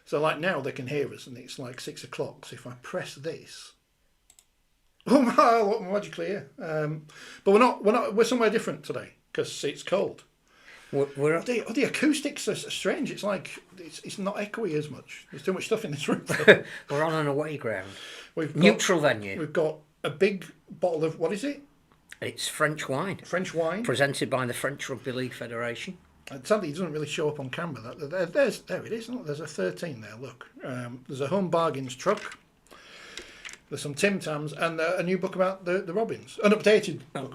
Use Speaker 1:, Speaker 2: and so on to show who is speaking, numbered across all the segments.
Speaker 1: So like now they can hear us, and it's like 6 o'clock. So if I press this, oh my, magically here. But we're somewhere different today because it's cold. The acoustics are strange. It's like it's not echoey as much. There's too much stuff in this room.
Speaker 2: We're on an away ground.
Speaker 1: Neutral
Speaker 2: venue.
Speaker 1: We've got a big bottle of, what is it?
Speaker 2: It's French wine.
Speaker 1: French wine.
Speaker 2: Presented by the French Rugby League Federation.
Speaker 1: Sadly, it doesn't really show up on camera. There it is. Look, there's a 13 there. Look, there's a Home Bargains truck. There's some Tim Tams and a new book about the Robins, an updated book.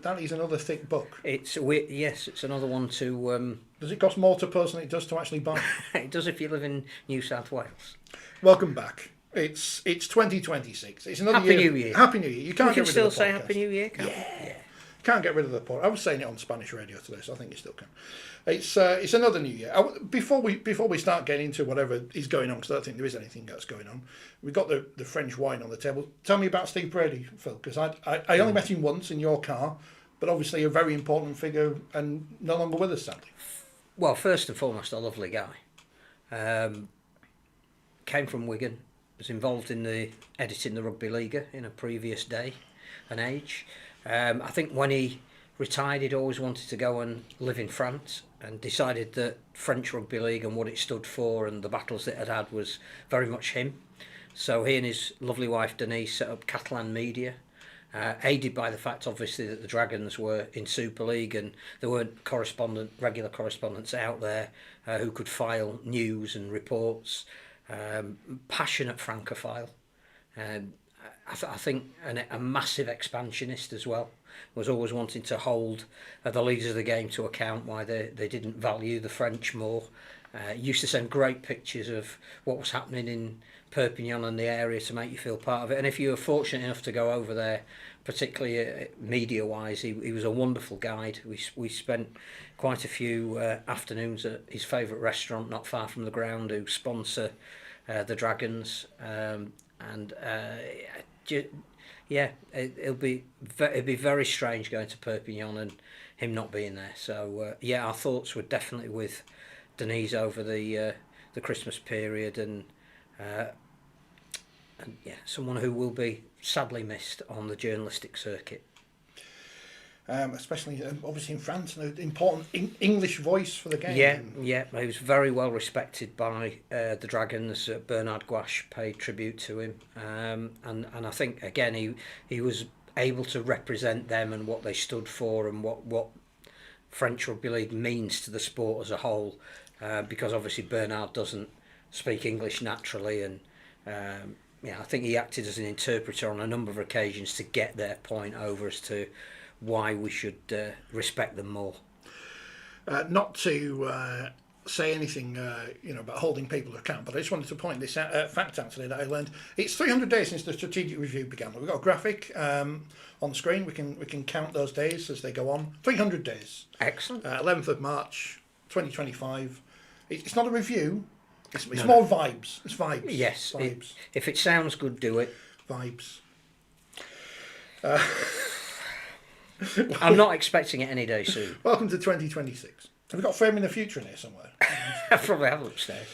Speaker 1: That is another thick book.
Speaker 2: It's another one to.
Speaker 1: Does it cost more to post than it does to actually buy?
Speaker 2: It does if you live in New South Wales.
Speaker 1: Welcome back. It's 2026. It's another
Speaker 2: Happy New Year.
Speaker 1: Happy New Year. You can't
Speaker 2: get rid
Speaker 1: still
Speaker 2: of the podcast. Say Happy New Year.
Speaker 1: Yeah. Can't get rid of the podcast. I was saying it on Spanish radio today, so I think you still can. It's another New Year. Before we start getting into whatever is going on, because I don't think there is anything that's going on. We've got the French wine on the table. Tell me about Steve Brady, Phil, because I only met him once in your car, but obviously a very important figure and no longer with us, sadly.
Speaker 2: Well, first and foremost, a lovely guy. Came from Wigan. Was involved in the editing the Rugby League in a previous day and age. I think when he retired, he'd always wanted to go and live in France, and decided that French Rugby League and what it stood for and the battles it had was very much him. So he and his lovely wife Denise set up Catalan Media, aided by the fact obviously that the Dragons were in Super League and there weren't regular correspondents out there who could file news and reports. Passionate Francophile. I think a massive expansionist as well. Was always wanting to hold the leaders of the game to account why they didn't value the French more. Used to send great pictures of what was happening in Perpignan and the area to make you feel part of it. And if you were fortunate enough to go over there, particularly media-wise, he was a wonderful guide. We spent quite a few afternoons at his favourite restaurant not far from the ground, who sponsor the Dragons. It'll be very strange going to Perpignan and him not being there. So our thoughts were definitely with Denise over the Christmas period, and someone who will be sadly missed on the journalistic circuit.
Speaker 1: Especially obviously in France, an important English voice for the game.
Speaker 2: Yeah, he was very well respected by the Dragons. Bernard Gouache paid tribute to him, and I think again he was able to represent them and what they stood for and what French Rugby League means to the sport as a whole, because obviously Bernard doesn't speak English naturally, and I think he acted as an interpreter on a number of occasions to get their point over as to why we should respect them more.
Speaker 1: Not to say anything about holding people to account, but I just wanted to point this fact out today that I learned. It's 300 days since the strategic review began. We've got a graphic on the screen. We can count those days as they go on. 300 days.
Speaker 2: Excellent.
Speaker 1: 11th of March 2025. It's not a review. It's more vibes. It's vibes.
Speaker 2: Yes.
Speaker 1: Vibes.
Speaker 2: If it sounds good, do it.
Speaker 1: Vibes.
Speaker 2: I'm not expecting it any day soon.
Speaker 1: Welcome to 2026. Have we got Framing the Future in here somewhere?
Speaker 2: I probably have upstairs.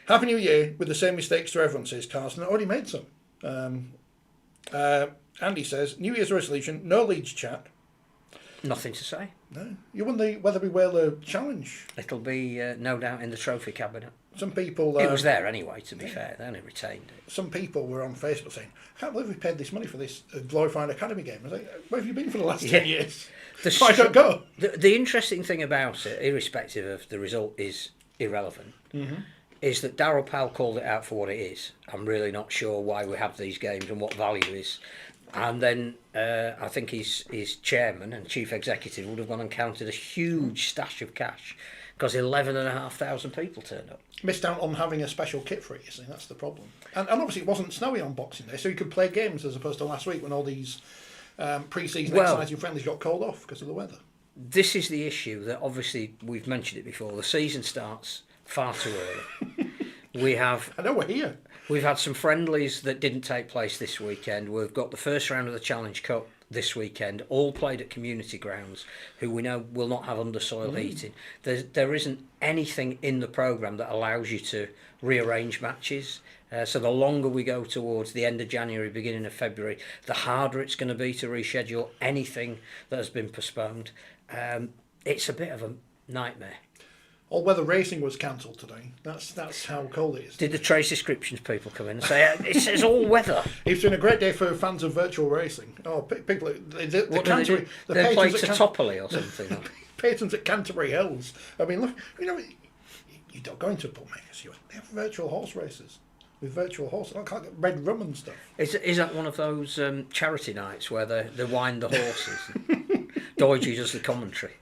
Speaker 1: Happy New Year with the same mistakes to everyone, says Carson. I already made some. Andy says, New Year's resolution, no Leeds chat.
Speaker 2: Nothing to say.
Speaker 1: No. You won the Weatherby Whaler Challenge.
Speaker 2: It'll be no doubt in the trophy cabinet.
Speaker 1: Some people...
Speaker 2: it was there anyway, to be fair. They only retained it.
Speaker 1: Some people were on Facebook saying, I can't believe we paid this money for this glorified academy game. I was like, where have you been for the last 10 years? Why don't go?
Speaker 2: The interesting thing about it, irrespective of the result, is irrelevant. Mm-hmm. Is that Darryl Powell called it out for what it is. I'm really not sure why we have these games and what value is. And then I think his chairman and chief executive would have gone and counted a huge stash of cash because 11,500 people turned up.
Speaker 1: Missed out on having a special kit for it, you see, that's the problem. And obviously it wasn't snowy on Boxing Day, so you could play games as opposed to last week when all these pre-season exciting friendlies got called off because of the weather.
Speaker 2: This is the issue that obviously we've mentioned it before. The season starts far too early.
Speaker 1: I know we're here.
Speaker 2: We've had some friendlies that didn't take place this weekend. We've got the first round of the Challenge Cup this weekend, all played at community grounds, who we know will not have undersoil heating. There isn't anything in the programme that allows you to rearrange matches. So the longer we go towards the end of January, beginning of February, the harder it's going to be to reschedule anything that has been postponed. It's a bit of a nightmare.
Speaker 1: All weather racing was cancelled today. That's how cold it is.
Speaker 2: Did the trace descriptions people come in and say, it says all weather?
Speaker 1: It's been a great day for fans of virtual racing. Oh, people,
Speaker 2: What do they do? They play Totopoly or something.
Speaker 1: Patrons at Canterbury Hills. I mean, look, you don't go into bookmakers. They have virtual horse races with virtual horses. I can't get red rum and stuff.
Speaker 2: Is that one of those charity nights where they wind the horses? Doidgy does the commentary.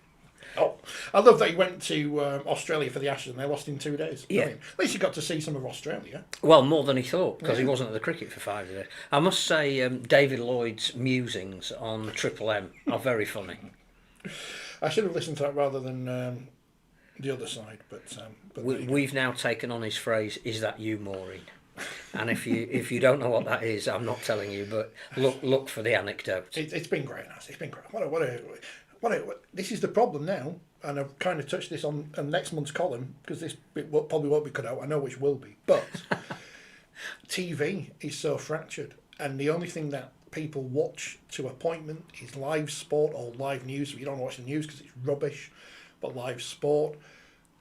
Speaker 1: Oh, I love that he went to Australia for the Ashes and they lost in 2 days.
Speaker 2: Yeah.
Speaker 1: I mean, at least he got to see some of Australia.
Speaker 2: Well, more than he thought, because he wasn't at the cricket for 5 days. I must say, David Lloyd's musings on Triple M are very funny.
Speaker 1: I should have listened to that rather than the other side, but
Speaker 2: we've now taken on his phrase, "Is that you, Maureen?" And if you don't know what that is, I'm not telling you, but look for the anecdote.
Speaker 1: It's been great, Nas. It's been great. This is the problem now, and I've kind of touched this on next month's column, because this bit probably won't be cut out. I know which will be, but TV is so fractured, and the only thing that people watch to appointment is live sport or live news. You don't watch the news because it's rubbish, but live sport.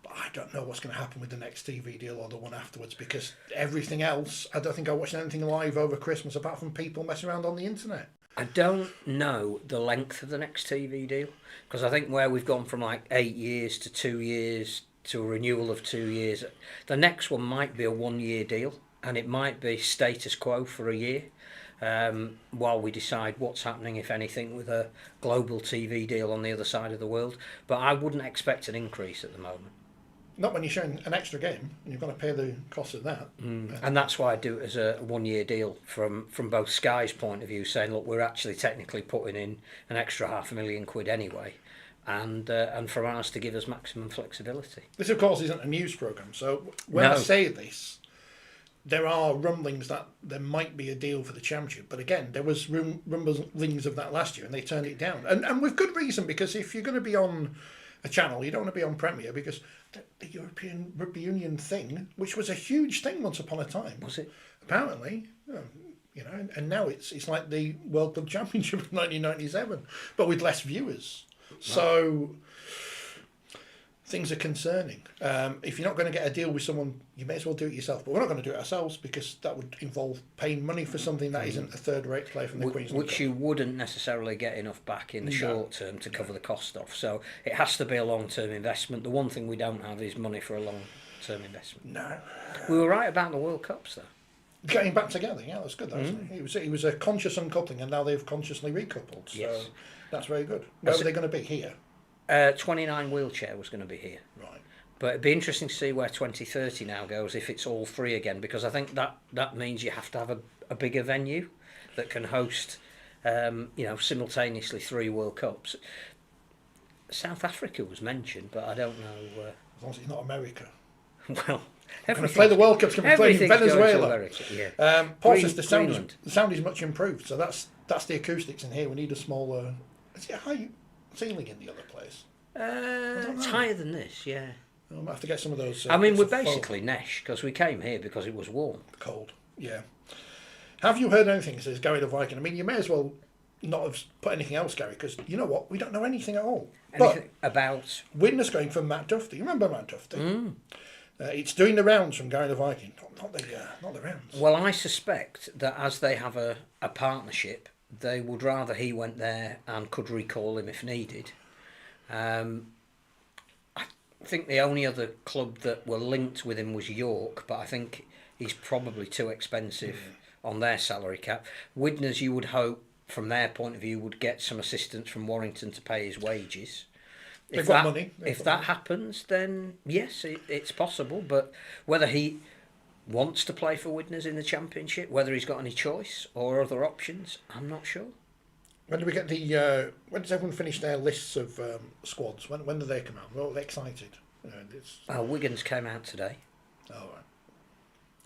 Speaker 1: But I don't know what's going to happen with the next TV deal or the one afterwards, because everything else, I don't think I watched anything live over Christmas apart from people messing around on the internet.
Speaker 2: I don't know the length of the next TV deal, because I think where we've gone from like 8 years to 2 years to a renewal of 2 years, the next one might be a 1 year deal, and it might be status quo for a year, while we decide what's happening, if anything, with a global TV deal on the other side of the world. But I wouldn't expect an increase at the moment.
Speaker 1: Not when you're showing an extra game and you've got to pay the cost of that.
Speaker 2: And that's why I do it as a 1 year deal from both Sky's point of view, saying, look, we're actually technically putting in an extra £500,000 anyway, and for ours to give us maximum flexibility.
Speaker 1: This, of course, isn't a news programme, so when I say this, there are rumblings that there might be a deal for the championship. But again, there was rumblings of that last year and they turned it down. And with good reason, because if you're going to be on a channel, you don't want to be on Premier, because the European Rugby Union thing, which was a huge thing once upon a time.
Speaker 2: Was it?
Speaker 1: Apparently, and now it's like the World Club Championship of 1997, but with less viewers. Right. So things are concerning. If you're not going to get a deal with someone, you may as well do it yourself. But we're not going to do it ourselves, because that would involve paying money for something that isn't a third-rate player from the Queensland
Speaker 2: Which you wouldn't necessarily get enough back in the short term to cover the cost off. So it has to be a long-term investment. The one thing we don't have is money for a long-term investment.
Speaker 1: No.
Speaker 2: We were right about the World Cups, though.
Speaker 1: Getting back together, yeah, that's good. It was a conscious uncoupling, and now they've consciously recoupled. So
Speaker 2: yes.
Speaker 1: That's very good. Where are they going to be? Here?
Speaker 2: 29 wheelchair was going to be here.
Speaker 1: Right.
Speaker 2: But it'd be interesting to see where 2030 now goes, if it's all free again, because I think that means you have to have a bigger venue that can host, simultaneously 3 World Cups. South Africa was mentioned, but I don't know.
Speaker 1: As long as it's not America.
Speaker 2: Well,
Speaker 1: can we play the World Cups? Can we play in Venezuela?
Speaker 2: America, yeah.
Speaker 1: Paul says the sound is much improved, so that's the acoustics in here. We need a smaller. Is it a high ceiling in the other place?
Speaker 2: It's higher than this, yeah.
Speaker 1: I might have to get some of those.
Speaker 2: I mean, we're basically Nesh, because we came here because it was warm.
Speaker 1: Cold, yeah. Have you heard anything, says Gary the Viking? I mean, you may as well not have put anything else, Gary, because you know what? We don't know anything at all.
Speaker 2: Anything about?
Speaker 1: Widnes going for Matt Duffy. You remember Matt Duffy? It's doing the rounds from Gary the Viking, not the rounds.
Speaker 2: Well, I suspect that as they have a partnership, they would rather he went there and could recall him if needed. I think the only other club that were linked with him was York, but I think he's probably too expensive on their salary cap. Widnes, you would hope, from their point of view, would get some assistance from Warrington to pay his wages.
Speaker 1: They've got money.
Speaker 2: If that happens, then yes, it's possible. But whether he wants to play for Widnes in the Championship, whether he's got any choice or other options, I'm not sure.
Speaker 1: When do we get the? When does everyone finish their lists of squads? When do they come out? We're all excited.
Speaker 2: Wigan's came out today.
Speaker 1: Oh, right.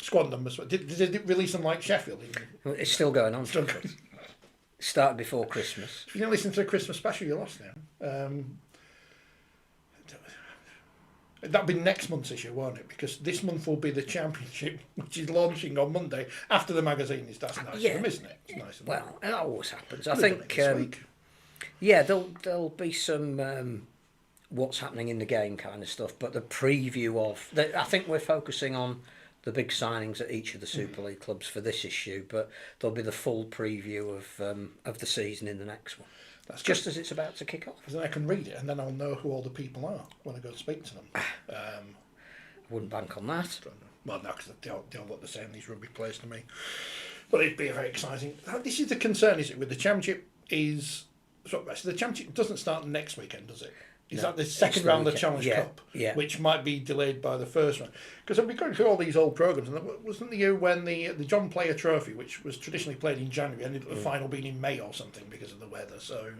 Speaker 1: Squad numbers. Did they release them like Sheffield?
Speaker 2: It's still going on.
Speaker 1: Still going.
Speaker 2: started before Christmas.
Speaker 1: If you didn't listen to the Christmas special, you're lost now. That'll be next month's issue, won't it? Because this month will be the championship, which is launching on Monday after the magazine is. That's nice of them, isn't it? It's nice of them.
Speaker 2: Well, it always happens. I
Speaker 1: They've done
Speaker 2: think.
Speaker 1: it this week.
Speaker 2: Yeah, there'll be some what's happening in the game kind of stuff, but the preview of. I think we're focusing on the big signings at each of the Super League clubs for this issue, but there'll be the full preview of the season in the next one.
Speaker 1: That's
Speaker 2: just
Speaker 1: good.
Speaker 2: as it's about to kick off.
Speaker 1: Because then I can read it and then I'll know who all the people are when I go and speak to them.
Speaker 2: I wouldn't bank on that.
Speaker 1: Well, no, because they all look the same, these rugby players to me. But it'd be very exciting. This is the concern, is it, with the championship is... So the championship doesn't start next weekend, does it? Is that the second round of the Challenge Cup?
Speaker 2: Yeah.
Speaker 1: Which might be delayed by the first one. Because I've been going through all these old programmes, and wasn't the year when the John Player Trophy, which was traditionally played in January, ended up the final being in May or something because of the weather, so...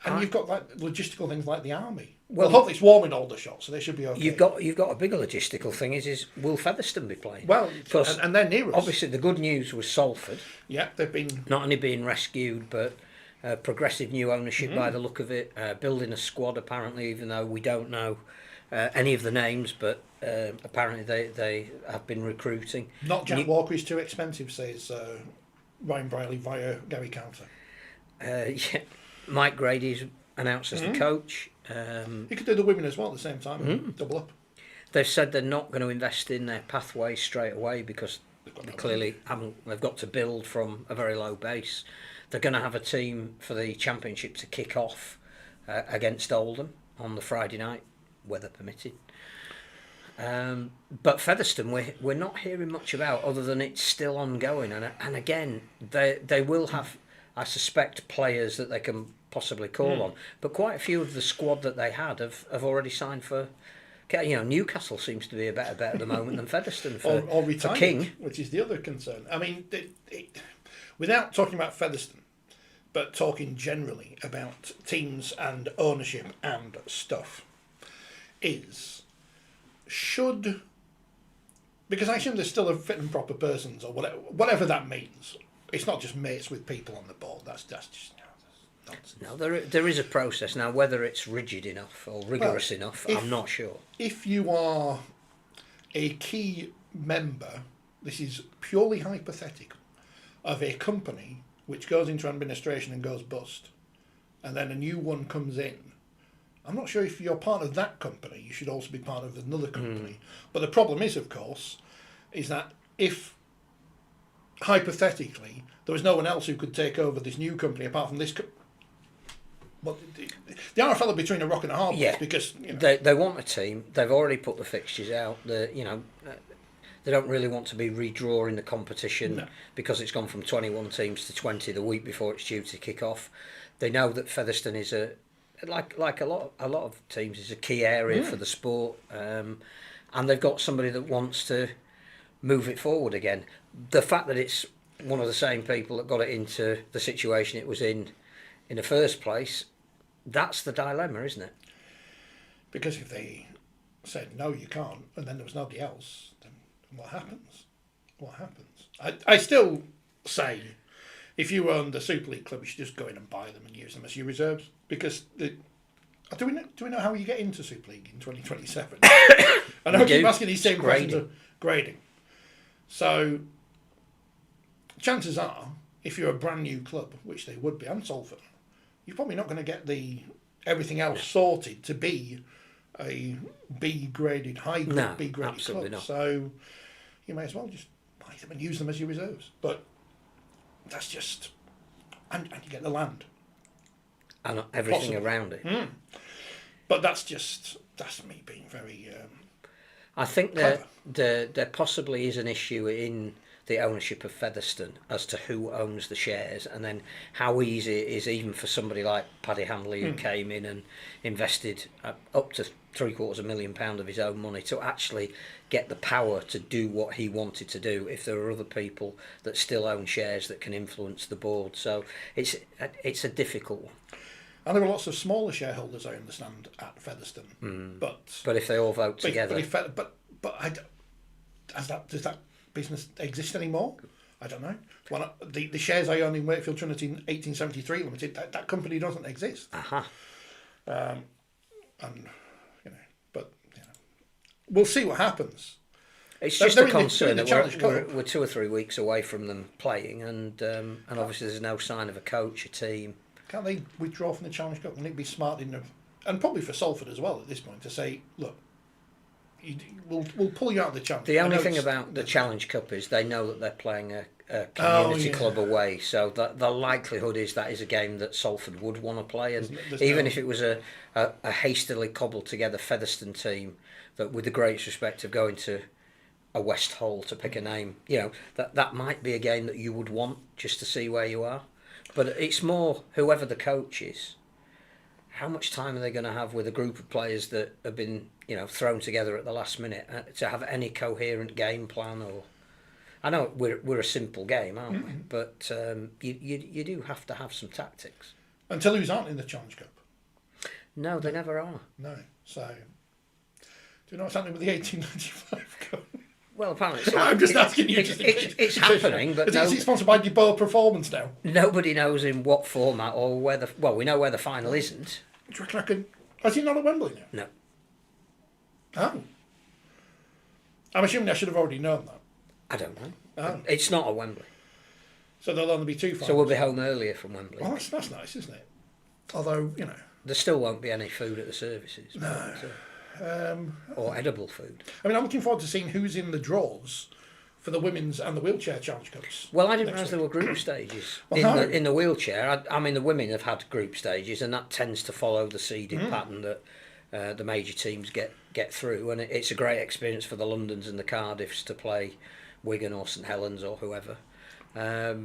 Speaker 1: And you've got like logistical things like the army. Well, hopefully it's warm in Aldershot, so they should be okay.
Speaker 2: You've got a bigger logistical thing. Is will Featherstone be playing?
Speaker 1: Well, and they're near us.
Speaker 2: Obviously, the good news was Salford.
Speaker 1: Yeah, they've been
Speaker 2: not only being rescued, but progressive new ownership by the look of it. Building a squad apparently, even though we don't know any of the names, but apparently they have been recruiting.
Speaker 1: Not Jack Walker is too expensive, says Ryan Briley via Gary Counter.
Speaker 2: Yeah, Mike Grady's announced as the coach.
Speaker 1: You could do the women as well at the same time and double up.
Speaker 2: They've said they're not going to invest in their pathways straight away because they clearly haven't. They've got to build from a very low base. They're going to have a team for the championship to kick off against Oldham on the Friday night, weather permitting. But Featherstone, we're not hearing much about, other than it's still ongoing. And again, they will have, I suspect, players that they can possibly call on. But quite a few of the squad that they had have already signed for. You know, Newcastle seems to be a better bet at the moment than Featherstone
Speaker 1: or retired,
Speaker 2: for King,
Speaker 1: which is the other concern. I mean, without talking about Featherstone, but talking generally about teams and ownership and stuff, because I assume there's still a fit and proper persons or whatever that means. It's not just mates with people on the board. That's just nonsense.
Speaker 2: No, there is a process now. Whether it's rigid enough or rigorous enough, I'm not sure.
Speaker 1: If you are a key member, this is purely hypothetical, of a company which goes into administration and goes bust, and then a new one comes in, I'm not sure if you're part of that company, you should also be part of another company. But the problem is, of course, is that if hypothetically there was no one else who could take over this new company apart from this well, the RFL are between a rock and a hard place because
Speaker 2: they want a team. They've already put the fixtures out. They don't really want to be redrawing the competition because it's gone from 21 teams to 20 the week before it's due to kick off. They know that Featherstone is like a lot of teams is a key area for the sport, and they've got somebody that wants to move it forward again. The fact that it's one of the same people that got it into the situation it was in the first place, that's the dilemma, isn't it?
Speaker 1: Because if they said no, you can't, and then there was nobody else, then what happens? I still say, if you own the Super League club, you should just go in and buy them and use them as your reserves. Because do we know how you get into Super League in 2027? I know I keep asking these same questions of grading. So chances are, if you're a brand new club, which they would be, and Salford, you're probably not going to get everything else sorted to be a B graded, high grade B graded club. Not. So you may as well just buy them and use them as your reserves. But that's just, and you get the land
Speaker 2: and everything around it.
Speaker 1: But that's me being very.
Speaker 2: I think that there possibly is an issue in the ownership of Featherstone as to who owns the shares, and then how easy it is even for somebody like Paddy Hanley who came in and invested up to £750,000 of his own money to actually get the power to do what he wanted to do if there are other people that still own shares that can influence the board. So it's a difficult one. And
Speaker 1: there are lots of smaller shareholders, I understand, at Featherstone. But
Speaker 2: if they all vote together,
Speaker 1: does that business exist anymore? I don't know. The shares I own in Wakefield Trinity 1873 Limited, that company doesn't exist. And but we'll see what happens.
Speaker 2: It's just a concern that we're 2 or 3 weeks away from them playing, and obviously there's no sign of a coach, a team.
Speaker 1: Can't they withdraw from the Challenge Cup? Wouldn't it be smart enough, and probably for Salford as well at this point, to say, look, we'll pull you out of the Challenge.
Speaker 2: The only thing about the Challenge Cup is they know that they're playing a community club away, so the likelihood is that is a game that Salford would want to play, and if it was a hastily cobbled together Featherstone team that, with the greatest respect of going to a West Hull to pick a name, that might be a game that you would want just to see where you are. But it's more whoever the coach is, how much time are they going to have with a group of players that have been thrown together at the last minute to have any coherent game plan? Or I know we're a simple game, aren't we? But you do have to have some tactics.
Speaker 1: And Toulouse aren't in the Challenge Cup.
Speaker 2: No, they never are.
Speaker 1: No. So, do you know what's happening with the 1895 Cup?
Speaker 2: Well, apparently
Speaker 1: I'm just asking you.
Speaker 2: It's happening, but
Speaker 1: is it sponsored by DeBoer Performance now?
Speaker 2: Nobody knows in what format or where we know where the final isn't.
Speaker 1: Do you reckon Has he not at Wembley now?
Speaker 2: No.
Speaker 1: Oh. I'm assuming I should have already known that.
Speaker 2: I don't know.
Speaker 1: Oh.
Speaker 2: It's not at Wembley.
Speaker 1: So there'll only be 2 finals.
Speaker 2: So we'll be home earlier from Wembley.
Speaker 1: Well, that's nice, isn't it? Although,
Speaker 2: there still won't be any food at the services.
Speaker 1: No.
Speaker 2: Or edible food.
Speaker 1: I mean, I'm looking forward to seeing who's in the draws for the women's and the wheelchair Challenge Cups.
Speaker 2: Well, I didn't realise there were group stages in the wheelchair. I mean, the women have had group stages, and that tends to follow the seeding pattern that the major teams get through, and it's a great experience for the Londons and the Cardiffs to play Wigan or St Helens or whoever. I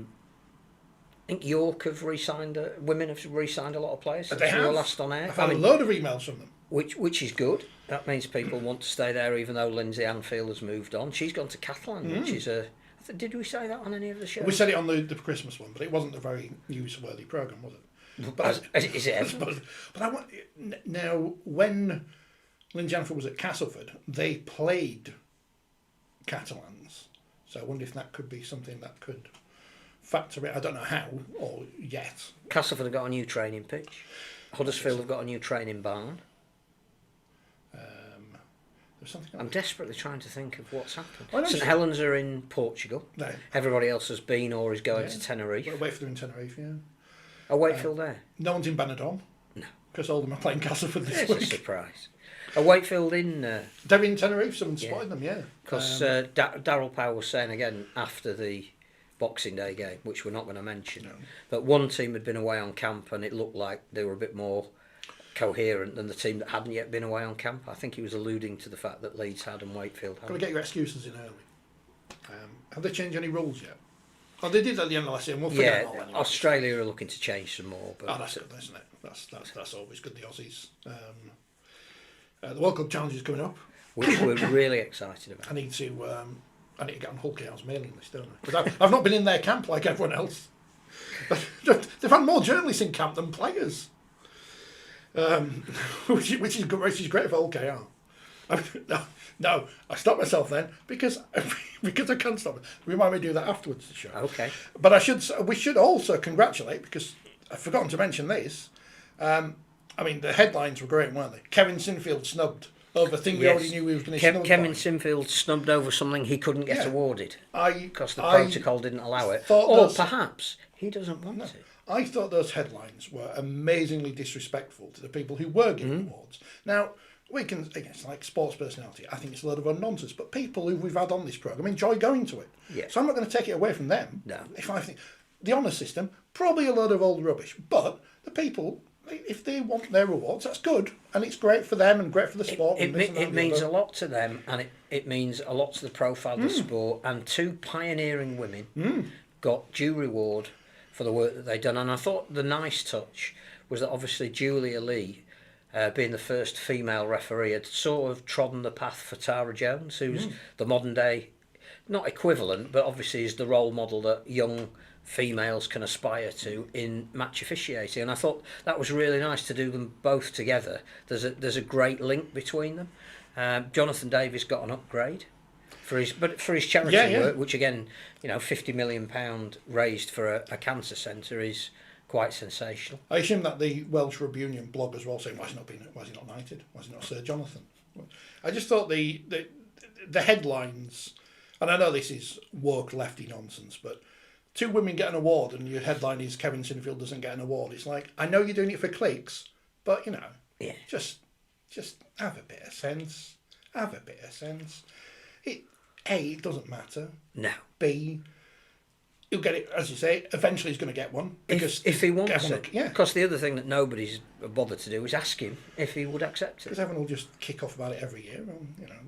Speaker 2: think York have women have re-signed a lot of players since they were last on air.
Speaker 1: I've had a load of emails from them.
Speaker 2: Which is good. That means people want to stay there, even though Lindsay Anfield has moved on. She's gone to Catalan, which is did we say that on any of the shows?
Speaker 1: We said it on the Christmas one, but it wasn't a very newsworthy programme, was it? But
Speaker 2: is it ever?
Speaker 1: But I want now, when Lindsay Anfield was at Castleford, they played Catalans. So I wonder if that could be something that could factor in. I don't know how or yet.
Speaker 2: Castleford have got a new training pitch. Huddersfield have got a new training barn. I'm desperately trying to think of what's happened. St Helens are in Portugal. No. Everybody else has been or is going to Tenerife.
Speaker 1: Well, Wakefield in Tenerife, yeah.
Speaker 2: Oh, Wakefield there?
Speaker 1: No one's in Benidorm. No. Because Oldham are playing Castleford this week.
Speaker 2: It's a surprise. A Wakefield in...
Speaker 1: They're in Tenerife, someone spotted them, yeah.
Speaker 2: Because Darryl Powell was saying again after the Boxing Day game, which we're not going to mention, that one team had been away on camp and it looked like they were a bit more coherent than the team that hadn't yet been away on camp. I think he was alluding to the fact that Leeds had and Wakefield had.
Speaker 1: Got to get your excuses in early. Have they changed any rules yet? Oh, they did at the end of last year. We'll forget all anyway.
Speaker 2: Australia are looking to change some more. But
Speaker 1: that's good, isn't it? That's always good. The Aussies. The World Cup Challenge is coming up,
Speaker 2: which we're really excited about.
Speaker 1: I need to get on Hull KR's mailing list, don't I? Because I've not been in their camp like everyone else. They've had more journalists in camp than players. Which is great for OKR. No, I stopped myself then because I can't stop it. Remind me to do that afterwards the show.
Speaker 2: Okay.
Speaker 1: But we should also congratulate, because I've forgotten to mention this. I mean, the headlines were great, weren't they? Kevin Sinfield snubbed over a thing we already knew he was going to snub.
Speaker 2: Kevin Sinfield snubbed over something he couldn't get awarded because the protocol didn't allow it, or perhaps he doesn't want it.
Speaker 1: I thought those headlines were amazingly disrespectful to the people who were giving awards. Now, we can, it's like sports personality, I think it's a lot of nonsense, but people who we've had on this programme enjoy going to it. Yeah. So I'm not going to take it away from them.
Speaker 2: No.
Speaker 1: If I think the honour system, probably a load of old rubbish, but the people, if they want their awards, that's good, and it's great for them and great for the sport.
Speaker 2: It means a lot to them, and it means a lot to the profile of the sport, and 2 pioneering women got due reward for the work that they'd done. And I thought the nice touch was that obviously Julia Lee, being the first female referee, had sort of trodden the path for Tara Jones, who's the modern day, not equivalent, but obviously is the role model that young females can aspire to in match officiating. And I thought that was really nice to do them both together. There's a great link between them. Jonathan Davies got an upgrade for his charity
Speaker 1: Yeah, yeah.
Speaker 2: work, which again, £50 million raised for a cancer centre is quite sensational.
Speaker 1: I assume that the Welsh Rugby Union blog as well saying, why is he not knighted? Why is he not Sir Jonathan? I just thought the headlines, and I know this is woke lefty nonsense, but two women get an award and your headline is Kevin Sinfield doesn't get an award. It's like, I know you're doing it for clicks, but
Speaker 2: Yeah.
Speaker 1: just have a bit of sense. Have a bit of sense. It doesn't matter.
Speaker 2: No.
Speaker 1: B, he'll get it, as you say, eventually he's going to get one. Because
Speaker 2: if he wants it.
Speaker 1: Yeah.
Speaker 2: Because the other thing that nobody's bothered to do is ask him if he would accept it.
Speaker 1: Because everyone will just kick off about it every year,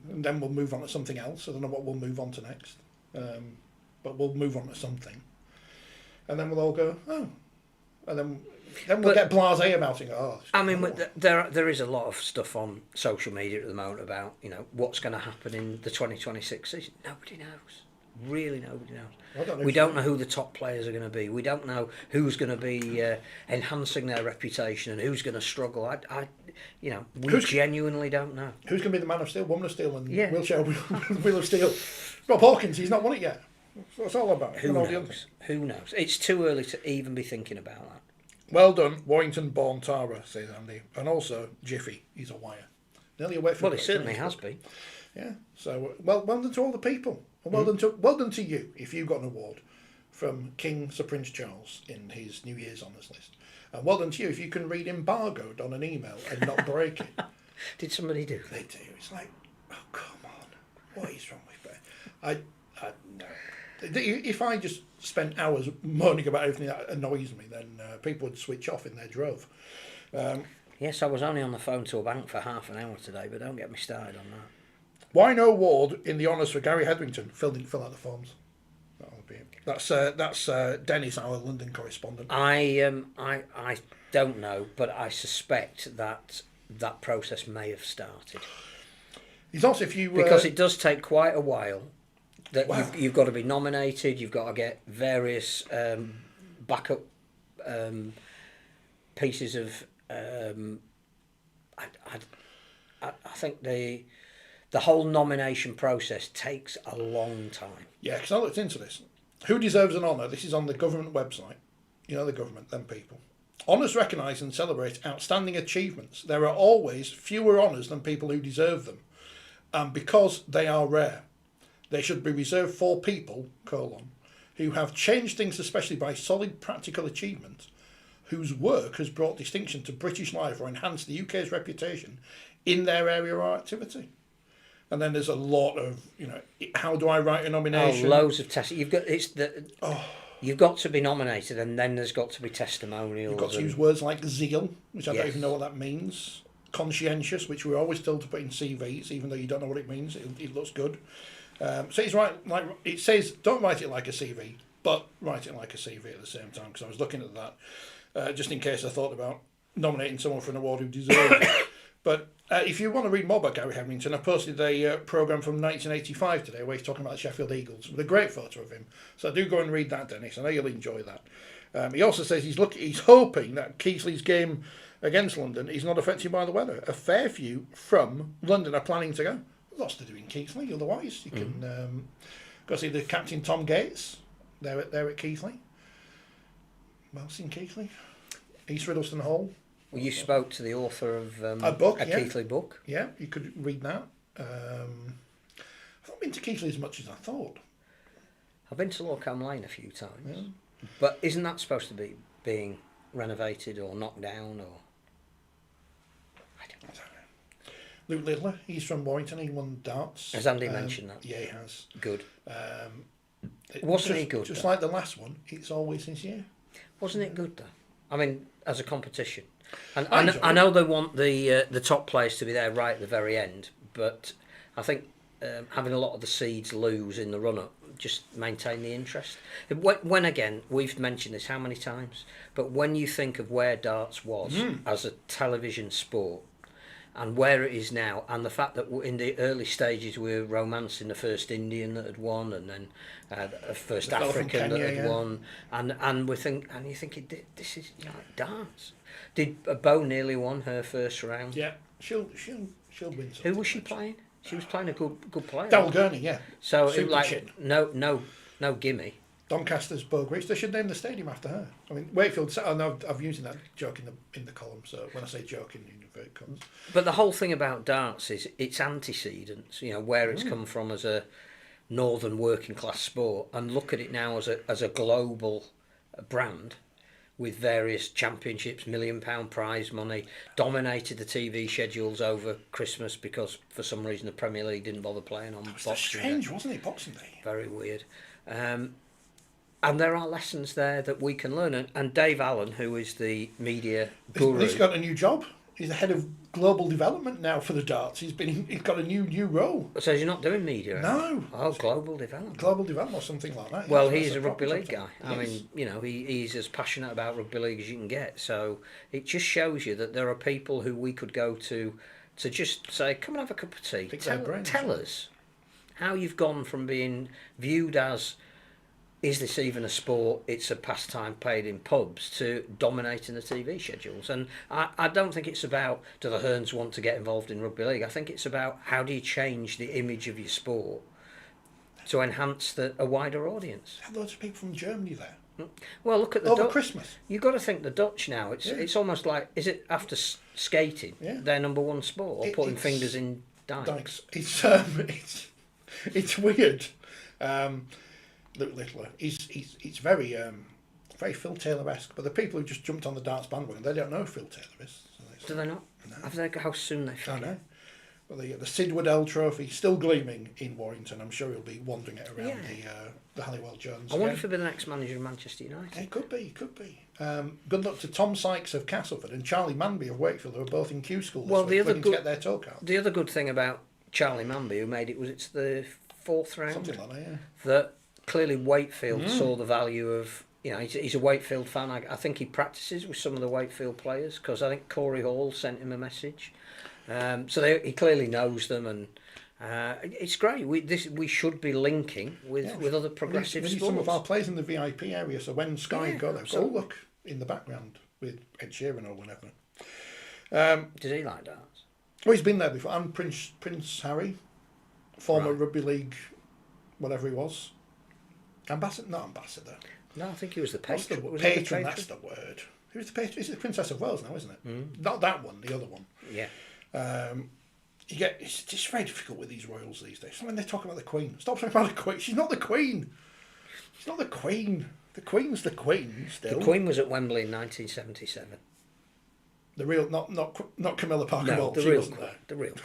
Speaker 1: and then we'll move on to something else. I don't know what we'll move on to next. But we'll move on to something. And then we'll all go, oh. And then we'll get blasé about it.
Speaker 2: I mean, there is a lot of stuff on social media at the moment about what's going to happen in the 2026 season. Nobody knows. Really, nobody knows. We don't know who the top players are going to be. We don't know who's going to be enhancing their reputation and who's going to struggle. We genuinely don't know.
Speaker 1: Who's going to be the man of steel, woman of steel, and wheelchair wheel of steel? Rob Hawkins, he's not won it yet. That's what it's all about.
Speaker 2: Who knows? Who knows? It's too early to even be thinking about that.
Speaker 1: Well done, Warrington-born Tara, says Andy. And also, Jiffy, he's a wire. Nearly away from.
Speaker 2: Well, he certainly has been.
Speaker 1: Yeah, so well done to all the people. And well done to you if you got an award from King Sir Prince Charles in his New Year's Honours list. And well done to you if you can read embargoed on an email and not break it.
Speaker 2: Did somebody do that?
Speaker 1: They do. It's like, oh, come on. What is wrong with me? No. If I just spent hours moaning about everything that annoys me, then people would switch off in their drove.
Speaker 2: Yes, I was only on the phone to a bank for half an hour today, but don't get me started on that.
Speaker 1: Why no award in the honours for Gary Hedrington? Phil didn't fill out the forms. That'll be it. That's Dennis, our London correspondent.
Speaker 2: I don't know, but I suspect that process may have started.
Speaker 1: He's also,
Speaker 2: because it does take quite a while. You've got to be nominated. You've got to get various backup pieces of. I think the whole nomination process takes a long time.
Speaker 1: Yeah, because I looked into this. Who deserves an honour? This is on the government website. You know the government, them people. Honours recognise and celebrate outstanding achievements. There are always fewer honours than people who deserve them. And because they are rare, they should be reserved for people, who have changed things, especially by solid practical achievement, whose work has brought distinction to British life or enhanced the UK's reputation in their area or activity. And then there's a lot of, how do I write a nomination?
Speaker 2: Loads of tests. You've got to be nominated, and then there's got to be testimonials.
Speaker 1: You've got to use words like zeal, which I don't even know what that means. Conscientious, which we're always told to put in CVs, even though you don't know what it means. It looks good. So it's right, like it says, don't write it like a CV, but write it like a CV at the same time. Because I was looking at that, just in case I thought about nominating someone for an award who deserved it. But if you want to read more about Gary Hedrington, I posted a programme from 1985 today where he's talking about the Sheffield Eagles with a great photo of him. So do go and read that, Dennis. I know you'll enjoy that. He also says he's hoping that Keighley's game against London is not affected by the weather. A fair few from London are planning to go. Lots to do in Keighley, otherwise. You can go see the captain Tom Gates there at Keighley. Else in Keighley? East Riddleston Hall.
Speaker 2: Well, you spoke to the author of
Speaker 1: a book,
Speaker 2: Keighley book.
Speaker 1: Yeah, you could read that. I've not been to Keighley as much as I thought.
Speaker 2: I've been to Lorcam Lane a few times. Yeah. But isn't that supposed to be being renovated or knocked down or... I don't know.
Speaker 1: Luke Littler, he's from Warrington, he won darts.
Speaker 2: Has Andy mentioned that?
Speaker 1: Yeah, he has.
Speaker 2: Good.
Speaker 1: Wasn't
Speaker 2: he good?
Speaker 1: Just like the last one, it's always his year.
Speaker 2: Wasn't it good though? I mean, as a competition. And I know they want the top players to be there right at the very end, but I think having a lot of the seeds lose in the run-up just maintain the interest. When again, we've mentioned this how many times, but when you think of where darts was as a television sport and where it is now, and the fact that in the early stages we were romancing the first Indian that had won, and then the first African that had won, and you think this is like darts. Did Bo nearly won her first round?
Speaker 1: Yeah, she'll win.
Speaker 2: Who was she playing? She was playing a good player.
Speaker 1: Dal Gurney, yeah.
Speaker 2: So it
Speaker 1: Super
Speaker 2: was like
Speaker 1: chin.
Speaker 2: no gimme.
Speaker 1: Doncaster's Bow Reach. They should name the stadium after her. I mean, Wakefield. I know I've using that joke in the column. So when I say joke in inverted commas,
Speaker 2: But the whole thing about darts is its antecedents. You know where it's come from as a northern working class sport, and look at it now as a global brand with various championships, £1 million prize money, dominated the TV schedules over Christmas because for some reason the Premier League didn't bother playing on
Speaker 1: that's
Speaker 2: Boxing
Speaker 1: strange,
Speaker 2: Day.
Speaker 1: wasn't it? Boxing Day.
Speaker 2: Very weird. And there are lessons there that we can learn. And Dave Allen, who is the media guru,
Speaker 1: He's got a new job. He's the head of global development now for the darts. He's got a new role.
Speaker 2: says you're not doing media.
Speaker 1: No.
Speaker 2: Oh, global development.
Speaker 1: Global development or something like that.
Speaker 2: Well,
Speaker 1: Yeah,
Speaker 2: he's
Speaker 1: that's
Speaker 2: a rugby
Speaker 1: proper
Speaker 2: league
Speaker 1: job.
Speaker 2: guy. I mean, you know, he's as passionate about rugby league as you can get. So it just shows you that there are people who we could go to just say, come and have a cup of tea.
Speaker 1: Pick their brains.
Speaker 2: Tell us how you've gone from being viewed as, is this even a sport? It's a pastime played in pubs, to dominating the TV schedules. And I don't think it's about, do the Hearns want to get involved in rugby league? I think it's about how do you change the image of your sport to enhance a wider audience.
Speaker 1: Have loads of people from Germany there
Speaker 2: Well, look at the
Speaker 1: over
Speaker 2: Dutch.
Speaker 1: Christmas.
Speaker 2: You've got to think the Dutch now. It's almost like, is it after skating,
Speaker 1: Yeah.
Speaker 2: their number one sport, or putting
Speaker 1: It's
Speaker 2: fingers in dikes?
Speaker 1: It's weird. Luke Littler, he's very Phil Taylor-esque, but the people who just jumped on the darts bandwagon, they don't know who Phil Taylor is. So
Speaker 2: Do they not?
Speaker 1: No.
Speaker 2: Have they? How soon they
Speaker 1: I
Speaker 2: forget?
Speaker 1: know. Well, the Sid Waddell Trophy still gleaming in Warrington. I'm sure he'll be wandering it around the Halliwell Jones.
Speaker 2: I wonder
Speaker 1: again.
Speaker 2: if he'll be the next manager of Manchester United.
Speaker 1: It could be. Good luck to Tom Sykes of Castleford and Charlie Manby of Wakefield, who are both in Q school this
Speaker 2: Well,
Speaker 1: week,
Speaker 2: the other
Speaker 1: looking to
Speaker 2: good-
Speaker 1: get their toe count.
Speaker 2: The other good thing about Charlie Manby, who made it, was it's the fourth round,
Speaker 1: Something like that, yeah.
Speaker 2: that clearly Wakefield saw the value of. You know, he's a Wakefield fan. I think he practices with some of the Wakefield players, because I think Corey Hall sent him a message. So he clearly knows them, and it's great. We should be linking with other progressive
Speaker 1: we need
Speaker 2: sports.
Speaker 1: some of our players in the VIP area, so when Sky
Speaker 2: Yeah,
Speaker 1: go there,
Speaker 2: absolutely.
Speaker 1: look in the background with Ed Sheeran or whatever.
Speaker 2: Does he like darts?
Speaker 1: Oh, he's been there before. And Prince Harry, former
Speaker 2: Right.
Speaker 1: rugby league, whatever he was, ambassador, not ambassador.
Speaker 2: No, I think he was the
Speaker 1: What's the
Speaker 2: patron.
Speaker 1: word?
Speaker 2: Was he the
Speaker 1: Patron?
Speaker 2: patron?
Speaker 1: That's the word. Who's the patron? Is it the Princess of Wales now, isn't it? Not that one, the other one.
Speaker 2: Yeah.
Speaker 1: It's just very difficult with these royals these days. When they talk about the Queen, stop talking about the Queen. She's not the Queen. She's not the Queen. The Queen's the Queen still.
Speaker 2: The Queen was at Wembley in 1977.
Speaker 1: The real, not Camilla Parker
Speaker 2: No,
Speaker 1: Bowles.
Speaker 2: the
Speaker 1: She
Speaker 2: real
Speaker 1: wasn't
Speaker 2: Queen.
Speaker 1: there.
Speaker 2: The real.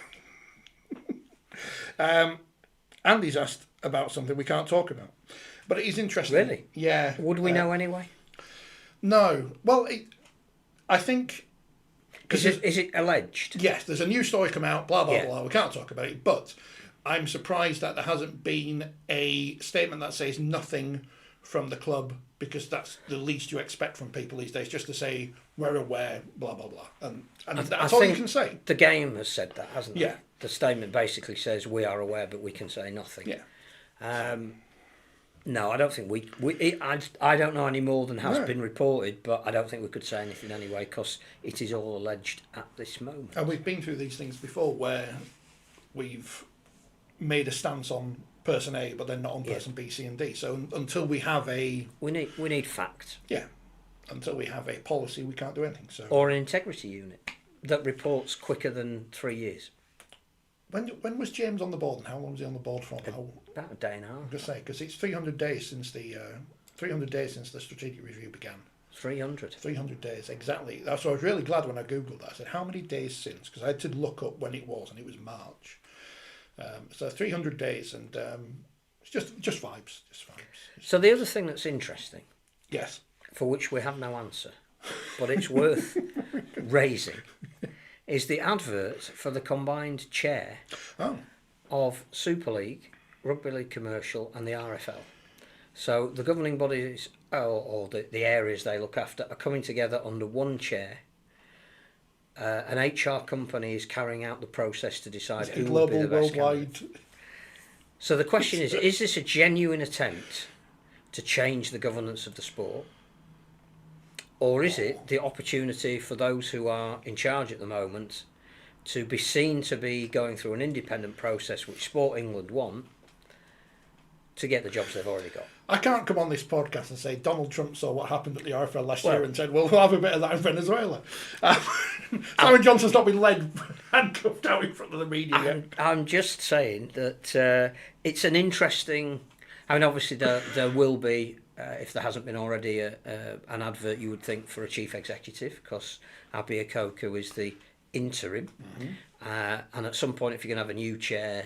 Speaker 1: Andy's asked about something we can't talk about, but it is interesting.
Speaker 2: Really?
Speaker 1: Yeah.
Speaker 2: Would we know anyway?
Speaker 1: No. Well, I think.
Speaker 2: Is it alleged?
Speaker 1: Yes, there's a new story come out, blah, blah,
Speaker 2: Yeah.
Speaker 1: blah. We can't talk about it, but I'm surprised that there hasn't been a statement that says nothing from the club, because that's the least you expect from people these days, just to say, we're aware, blah, blah, blah. And that's all you can say.
Speaker 2: The game has said that, hasn't it?
Speaker 1: Yeah.
Speaker 2: The statement basically says we are aware, but we can say nothing.
Speaker 1: Yeah.
Speaker 2: No, I don't think I don't know any more than has
Speaker 1: No.
Speaker 2: been reported, but I don't think we could say anything anyway, because it is all alleged at this moment.
Speaker 1: And we've been through these things before where we've made a stance on person A, but then not on person B, C, and D. So until we have we
Speaker 2: need facts.
Speaker 1: Yeah. Until we have a policy, we can't do anything. So
Speaker 2: Or an integrity unit that reports quicker than 3 years.
Speaker 1: when was James on the board, and how long was he on the board for?
Speaker 2: About a day and a half.
Speaker 1: I'm just saying, because it's 300 days since the strategic review began.
Speaker 2: 300.
Speaker 1: 300 days exactly. That's why I was really glad when I googled that. I said, how many days since? Because I had to look up when it was, and it was March. So 300 days, and it's just vibes,
Speaker 2: So the other thing that's interesting,
Speaker 1: Yes.
Speaker 2: for which we have no answer, but it's worth raising, is the advert for the combined chair
Speaker 1: Oh.
Speaker 2: of Super League, Rugby League Commercial and the RFL. So the governing bodies, or the areas they look after, are coming together under one chair. An HR company is carrying out the process to decide who will be
Speaker 1: Global,
Speaker 2: the best
Speaker 1: worldwide.
Speaker 2: candidate. So the question is this a genuine attempt to change the governance of the sport? Or is it the opportunity for those who are in charge at the moment to be seen to be going through an independent process, which Sport England want, to get the jobs they've already got.
Speaker 1: I can't come on this podcast and say Donald Trump saw what happened at the RFL last year and said, well, we'll have a bit of that in Venezuela. Simon Johnson's not been led handcuffed out in front of the media yet.
Speaker 2: I'm just saying that it's an interesting... I mean, obviously there will be, if there hasn't been already, an advert, you would think, for a chief executive, because Abiy Akoku is the interim. And at some point, if you're going to have a new chair,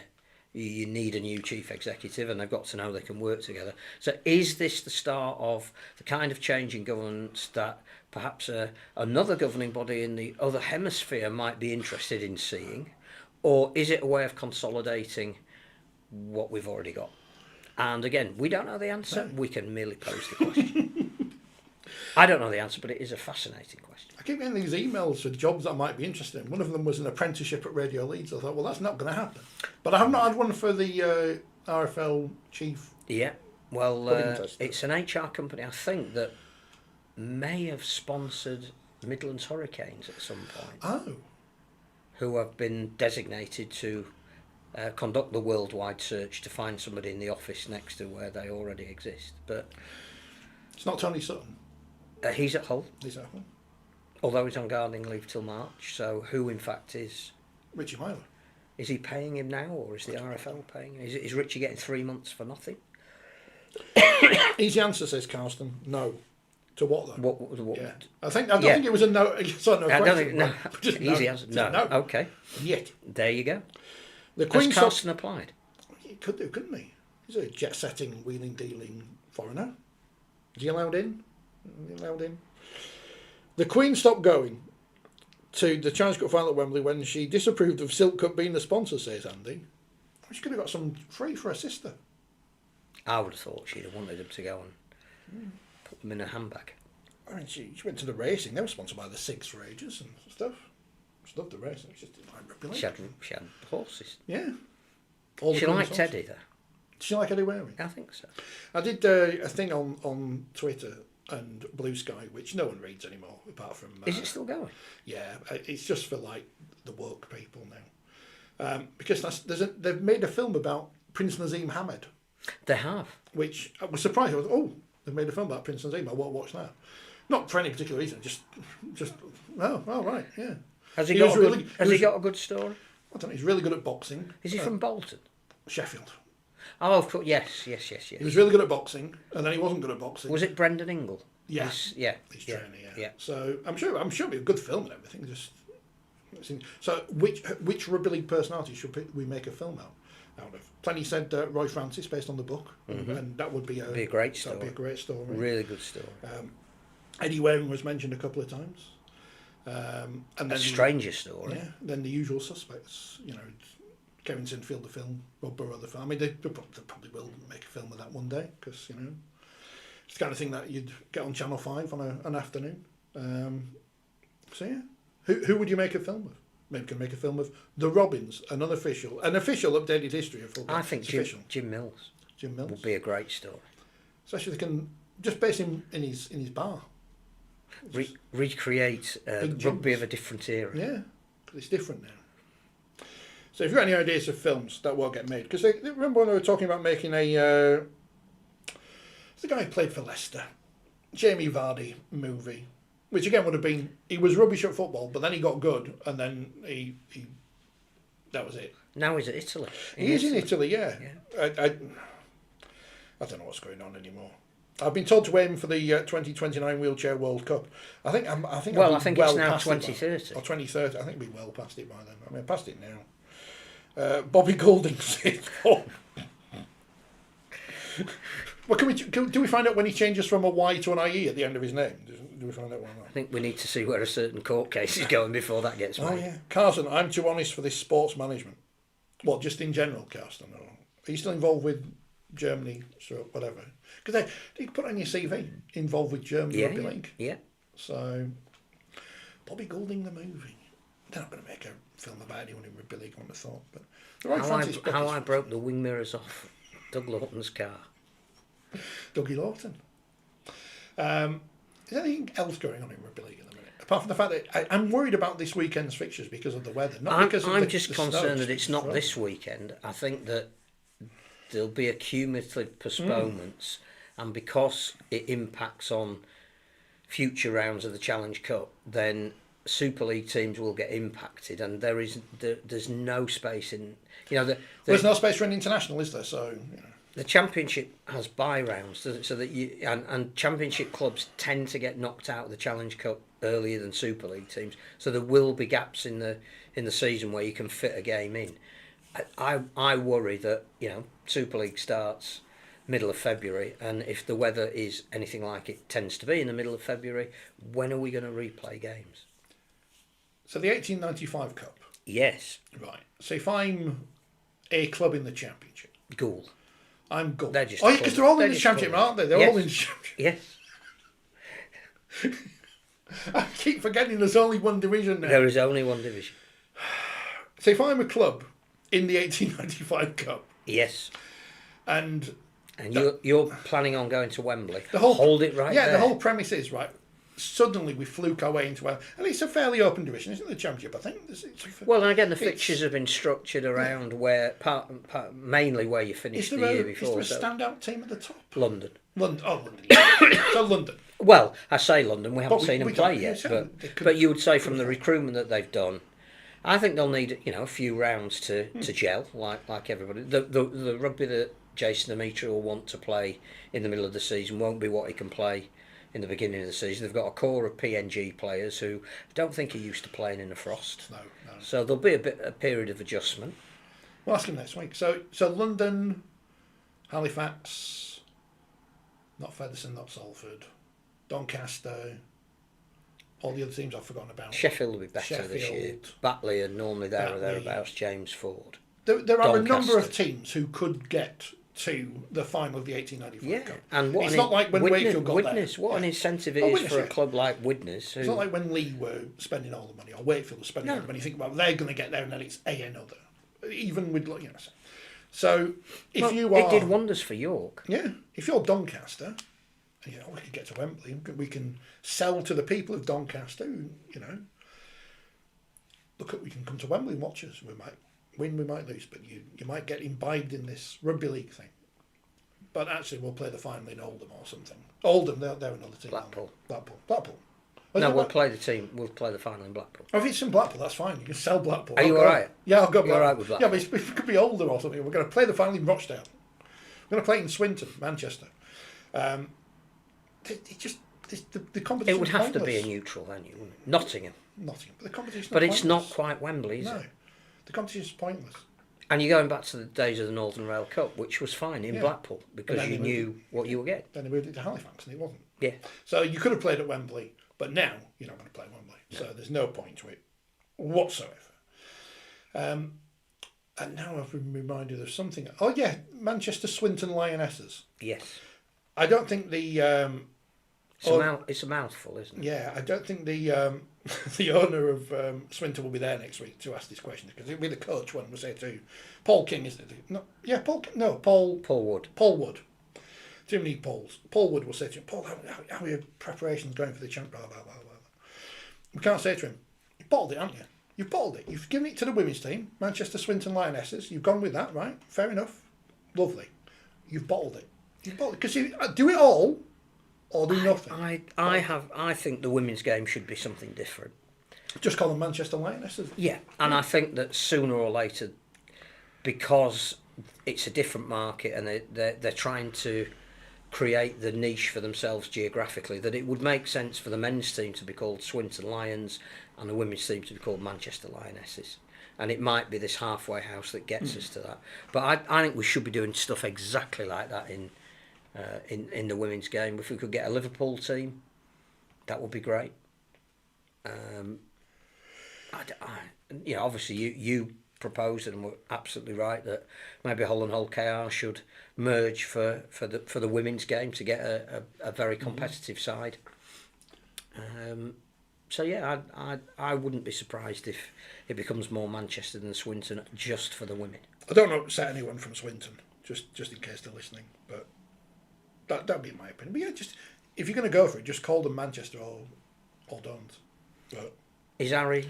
Speaker 2: you need a new chief executive, and they've got to know they can work together. So is this the start of the kind of change in governance that perhaps another governing body in the other hemisphere might be interested in seeing? Or is it a way of consolidating what we've already got? And again, we don't know the answer. We can merely pose the question. I don't know the answer, but it is a fascinating question.
Speaker 1: I keep getting these emails for jobs that I might be interested in. One of them was an apprenticeship at Radio Leeds. I thought, well, that's not going to happen. But I have not had one for the RFL chief.
Speaker 2: Yeah, well, it's an HR company, I think, that may have sponsored Midlands Hurricanes at some point.
Speaker 1: Oh.
Speaker 2: Who have been designated to conduct the worldwide search to find somebody in the office next to where they already exist. But
Speaker 1: it's not Tony Sutton.
Speaker 2: He's at Hull.
Speaker 1: He's at Hull.
Speaker 2: Although he's on gardening leave till March, so who in fact is...
Speaker 1: Richie Myler.
Speaker 2: Is he paying him now, or is the RFL paying him? Is Richie getting 3 months for nothing?
Speaker 1: Easy answer, says Carsten. No. To what though?
Speaker 2: What?
Speaker 1: Yeah. I don't think it was a no. Sorry, no
Speaker 2: I
Speaker 1: question.
Speaker 2: don't think, no.
Speaker 1: Just
Speaker 2: Easy
Speaker 1: no.
Speaker 2: answer. No.
Speaker 1: No.
Speaker 2: Okay.
Speaker 1: Yet.
Speaker 2: There you go.
Speaker 1: The Queen
Speaker 2: Has Carsten applied?
Speaker 1: He could do, couldn't he? He's a jet-setting, wheeling-dealing foreigner. Is he allowed in? The Queen stopped going to the Challenge Cup final at Wembley when she disapproved of Silk Cup being the sponsor, says Andy. She could have got some free for her sister.
Speaker 2: I would have thought she'd have wanted them to go and put them in a handbag.
Speaker 1: I mean, she went to the racing. They were sponsored by the Six for ages and stuff. She loved the racing. She just didn't like rugby league.
Speaker 2: She had horses.
Speaker 1: Yeah.
Speaker 2: She liked Eddie, though.
Speaker 1: Did she like Eddie Waring?
Speaker 2: I think so.
Speaker 1: I did a thing on Twitter and Blue Sky, which no one reads anymore, apart from...
Speaker 2: Is it still going?
Speaker 1: Yeah, it's just for, like, the woke people now. Because they've made a film about Prince Nazim Hamed.
Speaker 2: They have.
Speaker 1: Which I was surprised. I was, they've made a film about Prince Nazim. I won't watch that. Not for any particular reason, just right, yeah.
Speaker 2: Has he got a good story?
Speaker 1: I don't know, he's really good at boxing.
Speaker 2: Is he from Bolton?
Speaker 1: Sheffield.
Speaker 2: Oh, of course, yes. He
Speaker 1: was really good at boxing, and then he wasn't good at boxing.
Speaker 2: Was it Brendan Ingle?
Speaker 1: Yeah.
Speaker 2: His
Speaker 1: trainer, yeah. So I'm sure it'll be a good film and everything. So which rugby league personality should we make a film out of? Plenty said Roy Francis, based on the book, and that would be a
Speaker 2: great story.
Speaker 1: That'd be a great story.
Speaker 2: Really good story.
Speaker 1: Eddie Waring was mentioned a couple of times. And then
Speaker 2: a stranger story.
Speaker 1: Yeah. Then the usual suspects. Kevin Sinfield, the film, Rob Burrow, the film. I mean, they probably will make a film of that one day because it's the kind of thing that you'd get on Channel 5 on an afternoon. So yeah, who would you make a film of? Maybe can make a film of the Robins, an official updated history of football.
Speaker 2: I think Jim Mills.
Speaker 1: Jim Mills
Speaker 2: would be a great story.
Speaker 1: Especially if they can just base him in his bar.
Speaker 2: Recreate rugby of a different era.
Speaker 1: Yeah, because it's different now. So if you've got any ideas of films that won't get made, because they remember when they were talking about making the guy who played for Leicester, Jamie Vardy movie, which again would have been, he was rubbish at football, but then he got good, and then he that was it.
Speaker 2: Now he's at Italy.
Speaker 1: He is in Italy, yeah. I don't know what's going on anymore. I've been told to aim for the 2029 Wheelchair World Cup. I think
Speaker 2: it's now 2030
Speaker 1: or 2030. I think we'll be well past it by then. I mean, past it now. Bobby Golding said, well, do we find out when he changes from a Y to an IE at the end of his name? Do we find out when?
Speaker 2: I think we need to see where a certain court case is going before that gets made.
Speaker 1: Oh yeah, Carson, I'm too honest for this sports management. Well, just in general, Carson. Are you still involved with Germany, so whatever? Because you put on your CV, involved with Germany Rugby League.
Speaker 2: Yeah.
Speaker 1: So, Bobby Golding the movie. They're not going to make a film about anyone in rugby league, I would have thought. But
Speaker 2: how I broke the wing mirrors off Doug Lawton's car. Dougie
Speaker 1: Lawton. Is there anything else going on in rugby league at the minute? Apart from the fact that I'm worried about this weekend's fixtures because of the weather, not because of
Speaker 2: I'm
Speaker 1: the
Speaker 2: just
Speaker 1: the
Speaker 2: concerned
Speaker 1: snow,
Speaker 2: that it's not this weekend. I think that there'll be a cumulative postponements, and because it impacts on future rounds of the Challenge Cup, then Super League teams will get impacted, and there's no space in
Speaker 1: There's no space for an international, is there? So
Speaker 2: the Championship has bye rounds, so that and Championship clubs tend to get knocked out of the Challenge Cup earlier than Super League teams. So there will be gaps in the season where you can fit a game in. I worry that Super League starts middle of February, and if the weather is anything like it tends to be in the middle of February, when are we going to replay games?
Speaker 1: So the 1895 Cup.
Speaker 2: Yes.
Speaker 1: Right. So if I'm a club in the Championship,
Speaker 2: Goal.
Speaker 1: I'm Goal.
Speaker 2: They're just
Speaker 1: because they're all in the Championship, aren't they? They're all in the Championship.
Speaker 2: Yes.
Speaker 1: I keep forgetting there's only one division now.
Speaker 2: There is only one division.
Speaker 1: So if I'm a club in the 1895 Cup,
Speaker 2: Yes.
Speaker 1: and
Speaker 2: you're planning on going to Wembley.
Speaker 1: Hold
Speaker 2: it right
Speaker 1: there.
Speaker 2: there.
Speaker 1: The whole premise is, right, suddenly we fluke our way into Wembley. And it's a fairly open division, isn't it, the Championship, I think?
Speaker 2: Well, and again, the fixtures have been structured around where mainly where you finished the year before.
Speaker 1: Is there a standout team at the top?
Speaker 2: London.
Speaker 1: London. Yeah. So London.
Speaker 2: Well, I say London, we haven't seen them play
Speaker 1: don't-
Speaker 2: yet,
Speaker 1: yeah,
Speaker 2: but you would say from the recruitment that they've done, I think they'll need a few rounds to gel like everybody. The rugby that Jason Demetri will want to play in the middle of the season won't be what he can play in the beginning of the season. They've got a core of PNG players who I don't think are used to playing in the frost.
Speaker 1: No.
Speaker 2: So there'll be a period of adjustment.
Speaker 1: We'll ask him next week. So London, Halifax, not Featherstone, not Salford, Doncaster, all the other teams I've forgotten about.
Speaker 2: Sheffield will be better this year.
Speaker 1: Sheffield.
Speaker 2: Batley are normally there or
Speaker 1: Batley.
Speaker 2: thereabouts. James Ford.
Speaker 1: There are a
Speaker 2: Doncaster.
Speaker 1: number of teams who could get to the final of the 1895 Cup.
Speaker 2: And
Speaker 1: It's not like when Wakefield got there.
Speaker 2: Widnes, what an incentive it
Speaker 1: Oh,
Speaker 2: is
Speaker 1: Widnes,
Speaker 2: for
Speaker 1: yeah.
Speaker 2: a club like Widnes.
Speaker 1: It's not like when Lee were spending all the money or Wakefield was spending all the money. You think, well, they're going to get there and then it's another. Even with, So if you are...
Speaker 2: It did wonders for York.
Speaker 1: Yeah, if you're Doncaster, we could get to Wembley. We can sell to the people of Doncaster. We can come to Wembley and watch us. We might win, we might lose, but you might get imbibed in this rugby league thing. But actually, we'll play the final in Oldham or something. Oldham, they're another team.
Speaker 2: Blackpool.
Speaker 1: No,
Speaker 2: We'll play the final in Blackpool.
Speaker 1: If it's in Blackpool, that's fine. You can sell Blackpool.
Speaker 2: Are you all right?
Speaker 1: Yeah, I'll go.
Speaker 2: You're all right with Blackpool?
Speaker 1: Yeah, but it could be Oldham or something. We're going to play the final in Rochdale. We're going to play it in Swinton, Manchester. The competition.
Speaker 2: It would have to be a neutral venue, wouldn't it? Nottingham.
Speaker 1: But the competition.
Speaker 2: But it's not quite Wembley, is
Speaker 1: No,
Speaker 2: it?
Speaker 1: the competition is pointless.
Speaker 2: And you're going back to the days of the Northern Rail Cup, which was fine in Blackpool because you knew what you were getting.
Speaker 1: Then they moved it to Halifax, and it wasn't.
Speaker 2: Yeah.
Speaker 1: So you could have played at Wembley, but now you're not going to play at Wembley. So there's no point to it whatsoever. And now I've been reminded of something. Oh yeah, Manchester Swinton Lionesses.
Speaker 2: Yes.
Speaker 1: I don't think the
Speaker 2: It's a mouthful, isn't it?
Speaker 1: yeah, I don't think the the owner of Swinton will be there next week to ask this question because it'll be the coach one. We'll say to Paul King, isn't it? No, yeah, Paul
Speaker 2: Wood.
Speaker 1: Paul Wood. Too many Pauls. Paul Wood will say to him, Paul, how are your preparations going for the champ? Blah, blah, blah, blah. We can't say to him, you bottled it, haven't you? You've bottled it. You've given it to the women's team, Manchester Swinton Lionesses. You've gone with that, right? Fair enough. Lovely. You've bottled it. Because you do it all or do nothing.
Speaker 2: I think the women's game should be something different.
Speaker 1: Just call them Manchester Lionesses.
Speaker 2: Yeah, and I think that sooner or later, because it's a different market and they're trying to create the niche for themselves geographically, that it would make sense for the men's team to be called Swinton Lions and the women's team to be called Manchester Lionesses. And it might be this halfway house that gets us to that. But I think we should be doing stuff exactly like that in the women's game. If we could get a Liverpool team, that would be great. Obviously you proposed, and were absolutely right, that maybe Hull and Hull KR should merge for the women's game to get a very competitive side. So yeah, I wouldn't be surprised if it becomes more Manchester than Swinton just for the women.
Speaker 1: I don't upset anyone from Swinton, just in case they're listening, but that'd be my opinion. But yeah, just if you're going to go for it, just call them Manchester or don't. But
Speaker 2: Is Harry?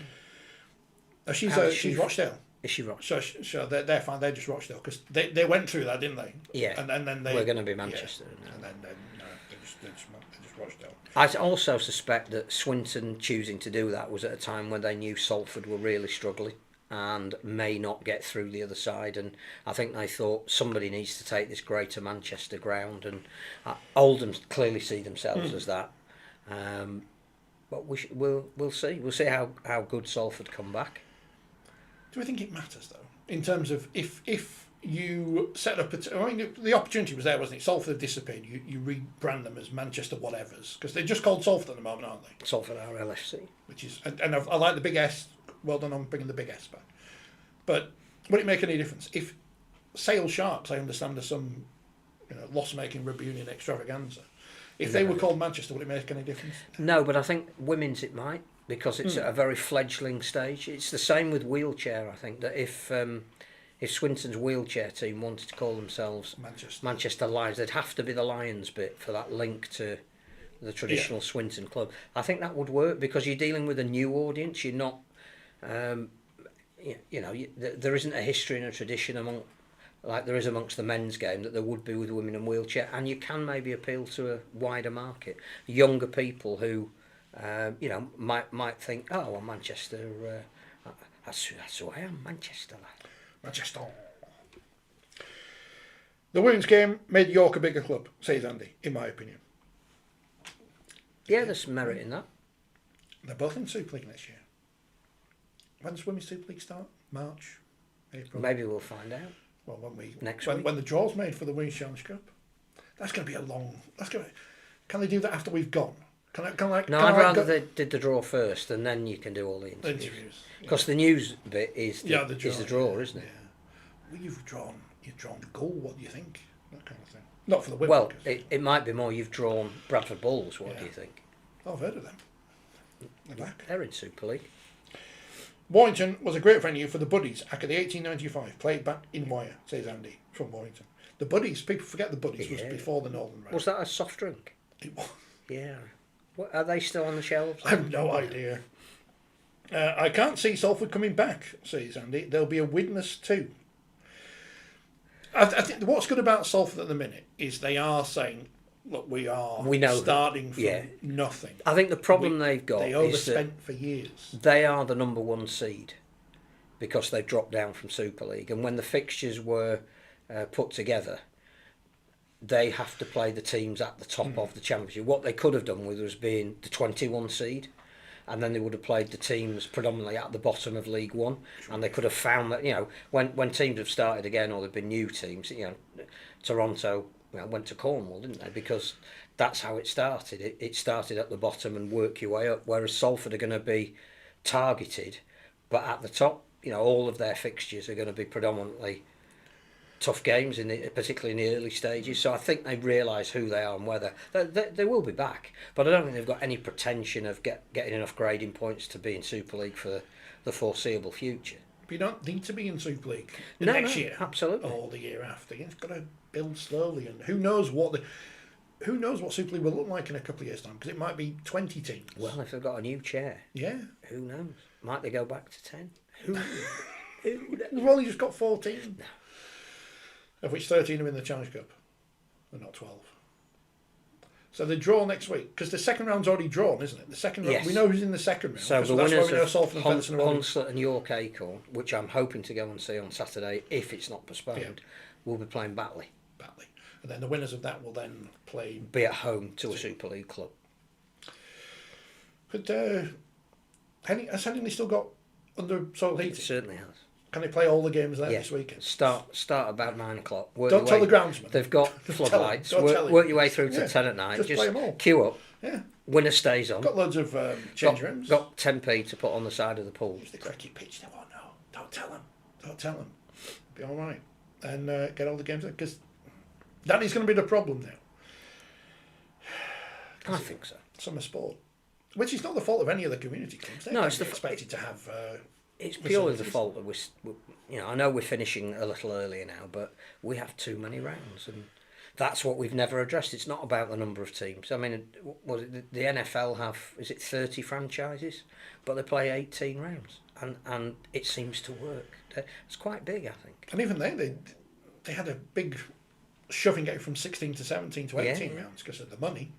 Speaker 1: she's Rochdale.
Speaker 2: Is she Rochdale?
Speaker 1: So they're fine. They're just Rochdale because they went through that, didn't they?
Speaker 2: Yeah.
Speaker 1: And then
Speaker 2: we're going to be Manchester.
Speaker 1: Yeah. And then no, they're just Rochdale.
Speaker 2: I also suspect that Swinton choosing to do that was at a time when they knew Salford were really struggling and may not get through the other side, and I think they thought somebody needs to take this Greater Manchester ground, and Oldham clearly see themselves as that. But we'll see. We'll see how good Salford come back.
Speaker 1: Do we think it matters though, in terms of if you set up the opportunity was there, wasn't it? Salford have disappeared. You rebrand them as Manchester whatevers because they're just called Salford at the moment, aren't they?
Speaker 2: Salford are LFC,
Speaker 1: which is and I like the big S. Well done on bringing the big S back. But would it make any difference if Sale Sharks? I understand there's some loss-making rugby union extravaganza. If they were called Manchester, would it make any difference?
Speaker 2: No, but I think women's it might, because it's at a very fledgling stage. It's the same with wheelchair. I think that if Swinton's wheelchair team wanted to call themselves Manchester Lions, they'd have to be the Lions bit for that link to the traditional Swinton club. I think that would work because you're dealing with a new audience. You're not, there isn't a history and a tradition like there is amongst the men's game that there would be with women in wheelchair, and you can maybe appeal to a wider market, younger people who, might think, oh, well, Manchester, that's who I am, Manchester.
Speaker 1: Manchester. The women's game made York a bigger club, says Andy, in my opinion.
Speaker 2: Yeah, there's merit in that.
Speaker 1: They're both in Super League next year. When does Women's Super League start? March? April?
Speaker 2: Maybe we'll find out.
Speaker 1: Well,
Speaker 2: week.
Speaker 1: When the draw's made for the Women's Challenge Cup, that's going to be a long. Can they do that after we've gone? I'd
Speaker 2: rather they did the draw first, and then you can do all the interviews. Because the news bit is the draw, isn't it?
Speaker 1: Yeah. Well, you've drawn the goal. What do you think? That kind of thing. Not for the women.
Speaker 2: Well, it might be more. You've drawn Bradford Bulls. What do you think?
Speaker 1: I've heard of them. They're back.
Speaker 2: They're in Super League.
Speaker 1: Warrington was a great venue for the Buddies after the 1895, played back in Wire, says Andy from Warrington. The Buddies, people forget the Buddies was before the Northern Round.
Speaker 2: Was that a soft drink?
Speaker 1: It was.
Speaker 2: Yeah. What, are they still on the shelves?
Speaker 1: I have no idea. I can't see Salford coming back, says Andy. There'll be a witness too. I think what's good about Salford at the minute is they are saying, look, we know starting from nothing.
Speaker 2: I think the problem they've got
Speaker 1: they overspent for years.
Speaker 2: They are the number one seed because they've dropped down from Super League, and when the fixtures were put together, they have to play the teams at the top of the championship. What they could have done was being the 21 seed, and then they would have played the teams predominantly at the bottom of League One, and they could have found that when teams have started again or there've been new teams, Toronto went to Cornwall, didn't they? Because that's how it started. It started at the bottom and work your way up. Whereas Salford are going to be targeted, but at the top, all of their fixtures are going to be predominantly tough games, particularly in the early stages. So I think they realise who they are and whether they will be back. But I don't think they've got any pretension of getting enough grading points to be in Super League for the foreseeable future.
Speaker 1: But you don't need to be in Super League
Speaker 2: next
Speaker 1: year,
Speaker 2: absolutely,
Speaker 1: or the year after. You've got to build slowly, and who knows what Super League will look like in a couple of years' time? Because it might be 20 teams.
Speaker 2: Well, if they've got a new chair, who knows? Might they go back to 10? Who knows?
Speaker 1: We've only just got 14. No. Of which 13 are in the Challenge Cup. They're not 12. So they draw next week, because the second round's already drawn, isn't it? The second round, we know who's in the second round.
Speaker 2: So the winners of Hunslet and York Acorn, which I'm hoping to go and see on Saturday, if it's not postponed, will be playing Batley.
Speaker 1: And then the winners of that will then
Speaker 2: be at home to a Super League club.
Speaker 1: But has Headingley still got under soil heating?
Speaker 2: It certainly has.
Speaker 1: Can they play all the games there this weekend?
Speaker 2: Start about 9 o'clock.
Speaker 1: Don't tell the groundsman.
Speaker 2: They've got floodlights. Work your way through to 10 at night. Just play them all. Queue up.
Speaker 1: Yeah.
Speaker 2: Winner stays on.
Speaker 1: Got loads of change rooms.
Speaker 2: Got 10p to put on the side of the pool.
Speaker 1: Use the cricket pitch. They won't know. Don't tell them. Be all right. And get all the games there, because that is going to be the problem now.
Speaker 2: I think so.
Speaker 1: Summer sport, which is not the fault of any of the community clubs. They're expected to have.
Speaker 2: It's purely the fault that I know we're finishing a little earlier now, but we have too many rounds, and that's what we've never addressed. It's not about the number of teams. I mean, was it the NFL have, is it 30 franchises, but they play 18 rounds, and it seems to work. It's quite big, I think.
Speaker 1: And even they had a big shoving it from 16 to 17 to 18 rounds because of the money,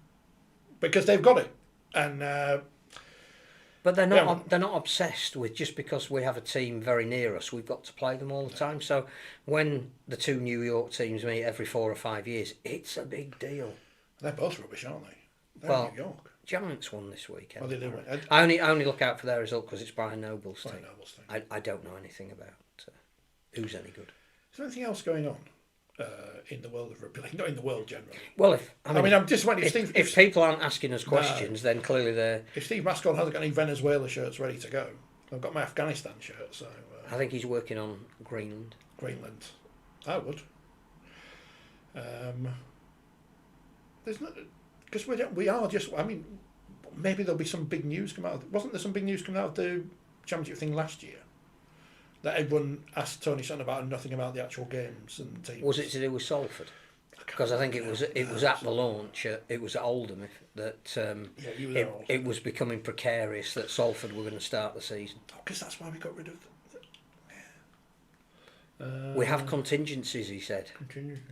Speaker 1: because they've got it, and.
Speaker 2: But they're not obsessed with just because we have a team very near us, we've got to play them all the time. So when the two New York teams meet every 4 or 5 years, it's a big deal.
Speaker 1: They're both rubbish, aren't they? They're
Speaker 2: Well,
Speaker 1: New York.
Speaker 2: Giants won this weekend.
Speaker 1: Well, they did.
Speaker 2: I only look out for their result because it's Brian Noble's team. I don't know anything about who's any good.
Speaker 1: Is there anything else going on in the world of rugby league? Not in the world generally.
Speaker 2: Well,
Speaker 1: I'm just wondering
Speaker 2: if people aren't asking us questions, then clearly they're.
Speaker 1: If Steve Mascon hasn't got any Venezuela shirts ready to go, I've got my Afghanistan shirt. So
Speaker 2: I think he's working on Greenland.
Speaker 1: Greenland, I would. There's not, because we are just. I mean, maybe there'll be some big news come out. Wasn't there some big news coming out of the championship thing last year? That everyone asked Tony Sutton about and nothing about the actual games and teams.
Speaker 2: Was it to do with Salford? Because I think it was at the launch. It was at Oldham that it was becoming precarious that Salford were going to start the season.
Speaker 1: Because that's why we got rid of
Speaker 2: we have contingencies, he said,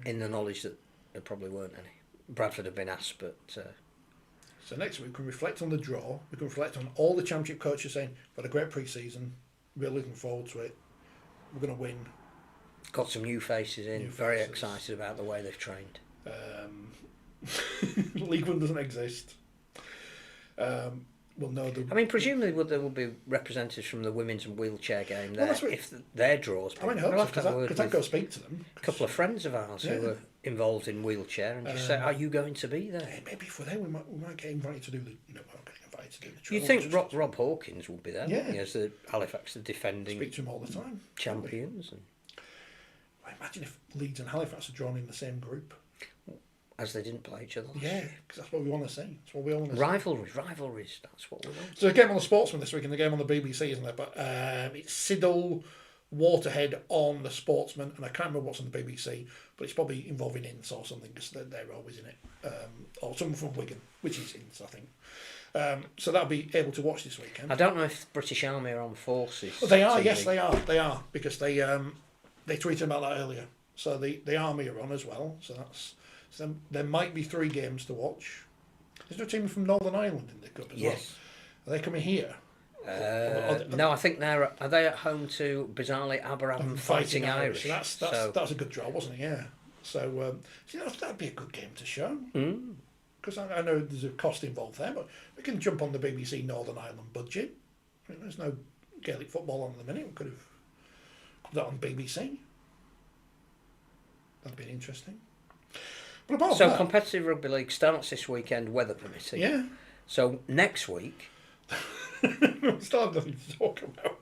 Speaker 2: in the knowledge that there probably weren't any. Bradford have been asked, but.
Speaker 1: So next week we can reflect on the draw. We can reflect on all the championship coaches saying, "We've had a great pre-season. We're looking forward to it. We're going to win."
Speaker 2: Got some new faces in. Very excited about the way they've trained.
Speaker 1: League One doesn't exist. We'll know.
Speaker 2: I mean, presumably there will be representatives from the women's and wheelchair game there if their draws.
Speaker 1: I mean, I hope so, because I'd go speak to them.
Speaker 2: A couple of friends of ours who are involved in wheelchair and just say, "Are you going to be there?"
Speaker 1: Maybe if we're there, we might get invited to do the. No, we're not getting invited to do the.
Speaker 2: You think Rob Hawkins will be there?
Speaker 1: Yeah,
Speaker 2: as the Halifax defending.
Speaker 1: Speak to him all the time.
Speaker 2: Champions. And
Speaker 1: I imagine if Leeds and Halifax are drawn in the same group.
Speaker 2: As they didn't play each other.
Speaker 1: Yeah, because that's what we want to see. That's what we all want to see.
Speaker 2: Rivalries. That's what we want.
Speaker 1: So a game on the Sportsman this week and the game on the BBC, isn't there? But it's Siddle, Waterhead on the Sportsman, and I can't remember what's on the BBC, but it's probably involving Ince or something because they're always in it, or someone from Wigan, which is Ince, I think. So that'll be able to watch this weekend.
Speaker 2: I don't know if the British Army are on forces.
Speaker 1: Well, they are. TV. Yes, they are because they tweeted about that earlier. So the Army are on as well. So that's. So there might be 3 games to watch. Is there a team from Northern Ireland in the cup as well? Are they coming here?
Speaker 2: No, I think are they at home to bizarrely Aberravon Fighting Irish.
Speaker 1: That's a good draw, wasn't it? Yeah. So that'd be a good game to show. Because I know there's a cost involved there, but we can jump on the BBC Northern Ireland budget. I mean, there's no Gaelic football on at the minute. We could have put that on BBC. That'd be interesting.
Speaker 2: So competitive rugby league starts this weekend, weather permitting.
Speaker 1: Yeah.
Speaker 2: So next week,
Speaker 1: we still have nothing to talk about.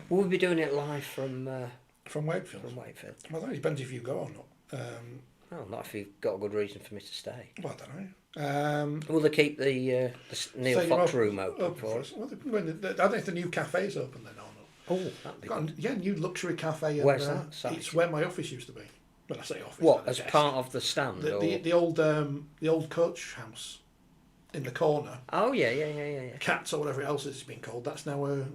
Speaker 2: We'll be doing it live from
Speaker 1: Wakefield. Well, that depends if you go or not.
Speaker 2: Well, not if you've got a good reason for me to stay.
Speaker 1: Well, I don't know.
Speaker 2: Will they keep the Neil Fox room open for us?
Speaker 1: Well, I don't know if the new cafe's open then or not.
Speaker 2: Oh, that'd be good.
Speaker 1: Yeah, new luxury cafe.
Speaker 2: Where's that?
Speaker 1: It's where my office used to be. When I say office,
Speaker 2: what, as part of the stand?
Speaker 1: The old coach house in the corner.
Speaker 2: Oh yeah.
Speaker 1: Cats or whatever else it's been called. That's now a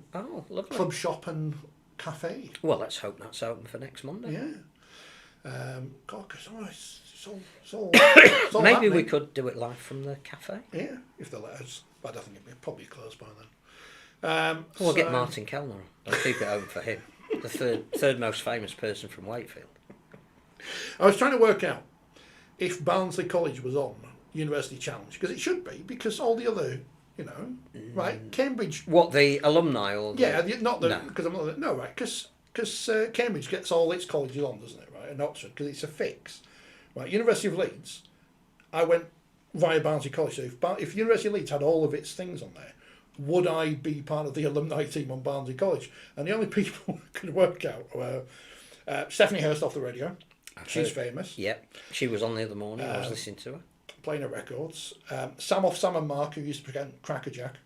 Speaker 2: lovely
Speaker 1: club shop and cafe.
Speaker 2: Well, let's hope that's open for next Monday.
Speaker 1: Yeah. God, cause it's all
Speaker 2: maybe
Speaker 1: happening.
Speaker 2: we could do it live from the cafe.
Speaker 1: Yeah, if they let us. But I don't think it'd probably closed by then.
Speaker 2: We'll get Martin Kellner on. I'll keep it open for him. The third most famous person from Wakefield.
Speaker 1: I was trying to work out if Barnsley College was on University Challenge, because it should be, because all the other, right, Cambridge.
Speaker 2: What, the alumni or?
Speaker 1: Not the, because I'm not. No, right, because Cambridge gets all its colleges on, doesn't it, right, and Oxford, because it's a fix, right. University of Leeds, I went via Barnsley College. So if University of Leeds had all of its things on there, would I be part of the alumni team on Barnsley College? And the only people who could work out were Stephanie Hurst off the radio. She's famous.
Speaker 2: Yep, she was on the other morning. I was listening to her.
Speaker 1: Playing her records. Sam and Mark, who used to present Crackerjack.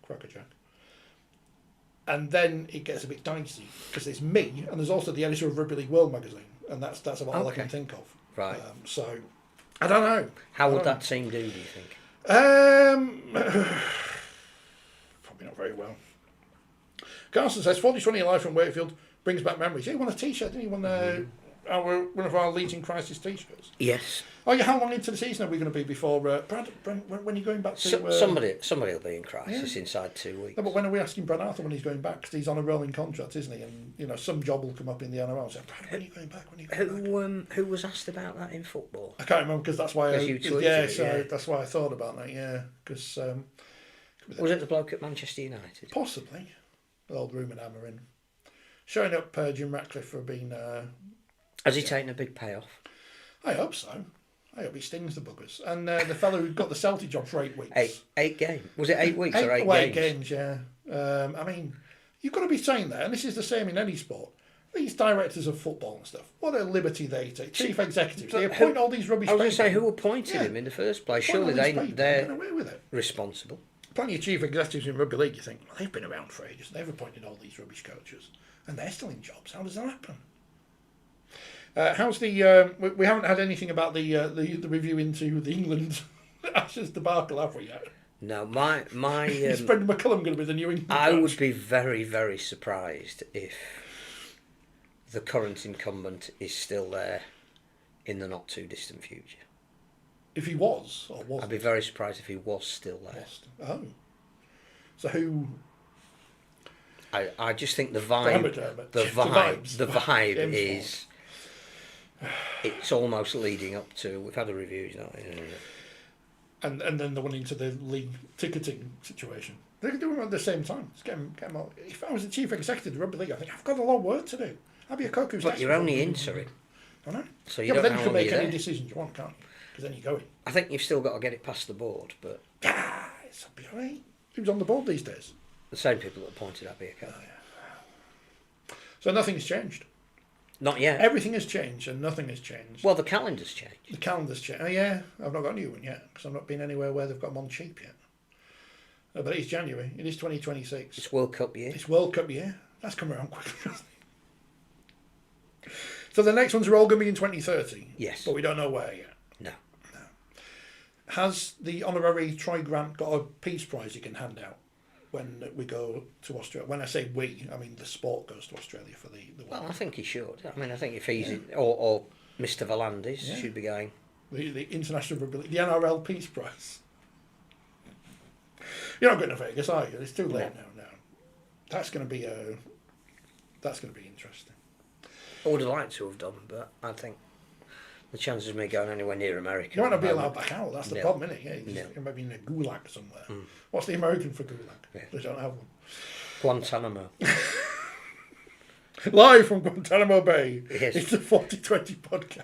Speaker 1: And then it gets a bit dicey, because there's me, and there's also the editor of Rugby League World magazine, and that's about all I can think of.
Speaker 2: Right.
Speaker 1: So I don't know.
Speaker 2: How would that team do you think?
Speaker 1: Probably not very well. Carson says 4020 live from Wakefield brings back memories. Yeah, he won a T-shirt, didn't he? Won one of our Legion Crisis T-shirts.
Speaker 2: Yes.
Speaker 1: Oh yeah, how long into the season are we going to be before Brad? When are you going back to?
Speaker 2: Somebody will be in crisis inside 2 weeks.
Speaker 1: No, but when are we asking Brad Arthur when he's going back? Because he's on a rolling contract, isn't he? And some job will come up in the NRL. And say, Brad, when are you going back? When are you going back?
Speaker 2: Who was asked about that in football?
Speaker 1: I can't remember because that's why.
Speaker 2: You tweeted it,
Speaker 1: that's why I thought about that. Yeah, because
Speaker 2: was it the bloke at Manchester United?
Speaker 1: Possibly, the old rumour hammering, showing up Jim Ratcliffe for being.
Speaker 2: Has he taken a big payoff?
Speaker 1: I hope so. I hope he stings the buggers. And the fellow who got the Celtic job for 8 weeks.
Speaker 2: Eight games. Was it 8 weeks or 8 games?
Speaker 1: 8 games, yeah. I mean, you've got to be saying that, and this is the same in any sport. These directors of football and stuff, what a liberty they take. Chief executives, they appoint all these rubbish.
Speaker 2: I was going to say, who appointed him in the first place? Surely they're
Speaker 1: away with it.
Speaker 2: Responsible.
Speaker 1: Plenty of chief executives in rugby league, you think, well, they've been around for ages. They've appointed all these rubbish coaches, and they're still in jobs. How does that happen? How's the? We haven't had anything about the review into the England Ashes debacle, have we yet?
Speaker 2: No, my
Speaker 1: is Brendan McCullum going to be the new England
Speaker 2: I
Speaker 1: coach?
Speaker 2: would be very, very surprised if the current incumbent is still there in the not too distant future.
Speaker 1: If he was or wasn't?
Speaker 2: I'd be very surprised if he was still there.
Speaker 1: Oh, so who?
Speaker 2: I just think the vibe is. It's almost leading up to. We've had a review,
Speaker 1: and then the one into the league ticketing situation. They can do them at the same time. Just get them all. If I was the chief executive of the rugby league, I think I've got a lot of work to do. I'd be a coach who's.
Speaker 2: But you're only interim.
Speaker 1: I know.
Speaker 2: So you
Speaker 1: but
Speaker 2: don't
Speaker 1: then
Speaker 2: know
Speaker 1: you can make any
Speaker 2: there.
Speaker 1: decisions you want, can't you? Because then you're going.
Speaker 2: I think you've still got to get it past the board, but.
Speaker 1: It's be all right. Who's on the board these days?
Speaker 2: The same people that appointed Abby Akar.
Speaker 1: Oh, yeah. So nothing's changed.
Speaker 2: Not yet.
Speaker 1: Everything has changed and nothing has changed.
Speaker 2: Well, the calendar's changed.
Speaker 1: The calendar's changed. Oh, yeah. I've not got a new one yet because I've not been anywhere where they've got them on cheap yet. But it's January. It is 2026.
Speaker 2: It's World Cup year.
Speaker 1: It's World Cup year. That's come around quickly, hasn't it? So the next ones are all going to be in 2030?
Speaker 2: Yes.
Speaker 1: But we don't know where yet?
Speaker 2: No.
Speaker 1: Has the honorary Troy Grant got a peace prize you can hand out when we go to Australia? When I say we, I mean the sport goes to Australia for the
Speaker 2: Well, I think he should. I mean, I think if he's or Mr. Volandis should be going.
Speaker 1: The International Rugby League, the NRL Peace Prize. You're not going to Vegas, are you? It's too late now. No, that's going to be interesting.
Speaker 2: I would have liked to have done, but I think the chances of me going anywhere near America.
Speaker 1: You might not be allowed back out. That's the problem, isn't it?
Speaker 2: Yeah,
Speaker 1: you might be in a gulag somewhere. What's the American for gulag?
Speaker 2: Yeah.
Speaker 1: They don't have one.
Speaker 2: Guantanamo.
Speaker 1: Live from Guantanamo Bay.
Speaker 2: Yes.
Speaker 1: It's the 4020 podcast.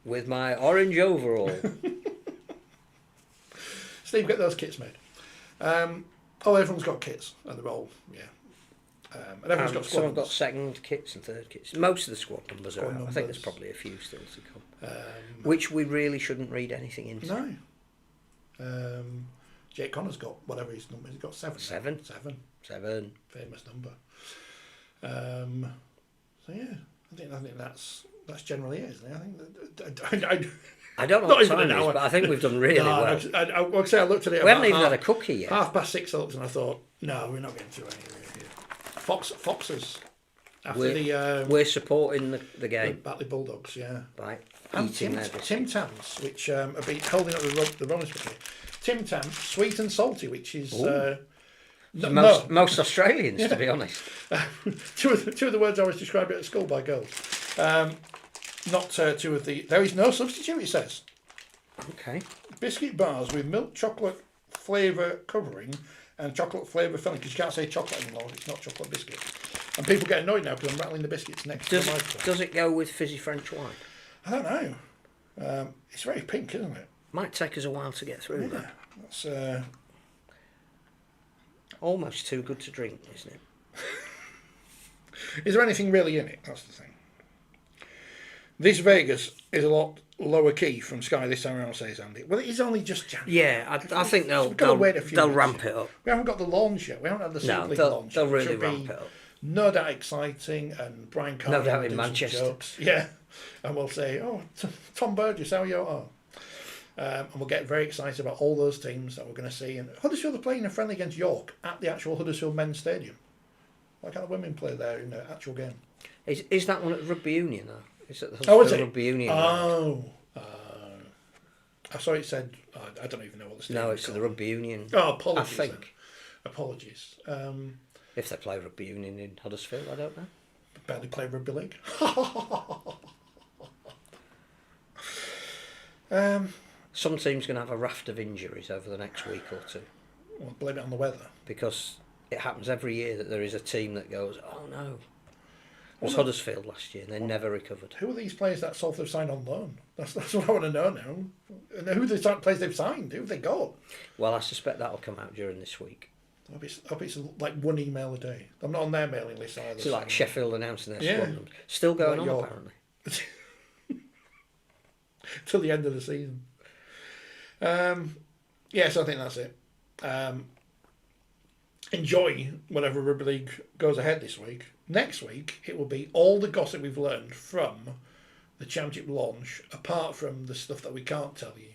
Speaker 2: With my orange overall.
Speaker 1: Steve, get those kits made. Everyone's got kits, and they're all, and everyone's got squad
Speaker 2: some have
Speaker 1: numbers.
Speaker 2: got second kits and third kits. Most of the squad numbers are out.
Speaker 1: Numbers.
Speaker 2: I think there's probably a few still to come. Which we really shouldn't read anything into.
Speaker 1: No. Jake Connor's got whatever his number is. He's got 7.
Speaker 2: 7.
Speaker 1: 7. Famous number. So yeah, I think that's generally it, isn't it?
Speaker 2: I don't know
Speaker 1: not
Speaker 2: what
Speaker 1: even
Speaker 2: time
Speaker 1: an
Speaker 2: it is,
Speaker 1: hour.
Speaker 2: but I think we've done really well.
Speaker 1: I'll say I looked at it.
Speaker 2: We haven't even had a cookie yet.
Speaker 1: 6:30 I looked and I thought, no, we're not getting to any here. Foxes. After
Speaker 2: we're supporting the game.
Speaker 1: The Batley Bulldogs, yeah.
Speaker 2: By
Speaker 1: And
Speaker 2: eating
Speaker 1: Tim
Speaker 2: their biscuits.
Speaker 1: Tams, which are holding up the runners with me. Tim Tams, sweet and salty, which is
Speaker 2: most Australians, to be honest.
Speaker 1: two of the words I was described at school by girls. Not two of the. There is no substitute. It says.
Speaker 2: Okay.
Speaker 1: Biscuit bars with milk chocolate flavour covering and chocolate flavour filling, because you can't say chocolate anymore. It's not chocolate biscuit. And people get annoyed now because I'm rattling the biscuits next to the microphone.
Speaker 2: Does it go with fizzy French wine?
Speaker 1: I don't know. It's very pink, isn't it?
Speaker 2: Might take us a while to get through that.
Speaker 1: That's
Speaker 2: almost too good to drink, isn't it?
Speaker 1: Is there anything really in it? That's the thing. This Vegas is a lot lower key from Sky this time around, says Andy. Well, it is only just January.
Speaker 2: Yeah, I think they'll
Speaker 1: wait a few
Speaker 2: they'll
Speaker 1: months
Speaker 2: ramp
Speaker 1: yet.
Speaker 2: it up.
Speaker 1: We haven't got the launch yet. We haven't had the Super League launch.
Speaker 2: They'll
Speaker 1: yet,
Speaker 2: really
Speaker 1: which will
Speaker 2: ramp
Speaker 1: be
Speaker 2: it up.
Speaker 1: no doubt exciting, and Brian Carney
Speaker 2: No doubt
Speaker 1: will
Speaker 2: in
Speaker 1: do
Speaker 2: Manchester.
Speaker 1: some jokes. Yeah, and we'll say, "Oh, Tom Burgess, how are you?" Oh. And we'll get very excited about all those teams that we're going to see. And Huddersfield are playing a friendly against York at the actual Huddersfield Men's Stadium. Why can't the women play there in the actual game?
Speaker 2: Is that one at Rugby Union though? Is it the
Speaker 1: Oh, is
Speaker 2: Huddersfield
Speaker 1: it?
Speaker 2: Rugby Union? ground?
Speaker 1: Oh. I saw it said, I don't even know what the stadium
Speaker 2: No,
Speaker 1: is
Speaker 2: it's
Speaker 1: called.
Speaker 2: the Rugby Union.
Speaker 1: Oh, apologies.
Speaker 2: I think.
Speaker 1: Then. Apologies.
Speaker 2: If they play Rugby Union in Huddersfield, I don't know.
Speaker 1: Barely play rugby league.
Speaker 2: Some team's going to have a raft of injuries over the next week or two.
Speaker 1: Well, blame it on the weather.
Speaker 2: Because it happens every year that there is a team that goes, oh no. It was
Speaker 1: Well,
Speaker 2: Huddersfield last year and they never recovered.
Speaker 1: Who are these players that Salford have signed on loan? That's what I want to know now. And who are the players they've signed? Who have they got?
Speaker 2: Well, I suspect that'll come out during this week.
Speaker 1: I hope it's like one email a day. I'm not on their mailing list either.
Speaker 2: It's like Sheffield announcing their
Speaker 1: Yeah.
Speaker 2: squad numbers. Still going
Speaker 1: Like
Speaker 2: on,
Speaker 1: York.
Speaker 2: apparently.
Speaker 1: Till the end of the season. Yes, I think that's it. Enjoy whatever rugby league goes ahead this week. Next week, it will be all the gossip we've learned from the championship launch, apart from the stuff that we can't tell you,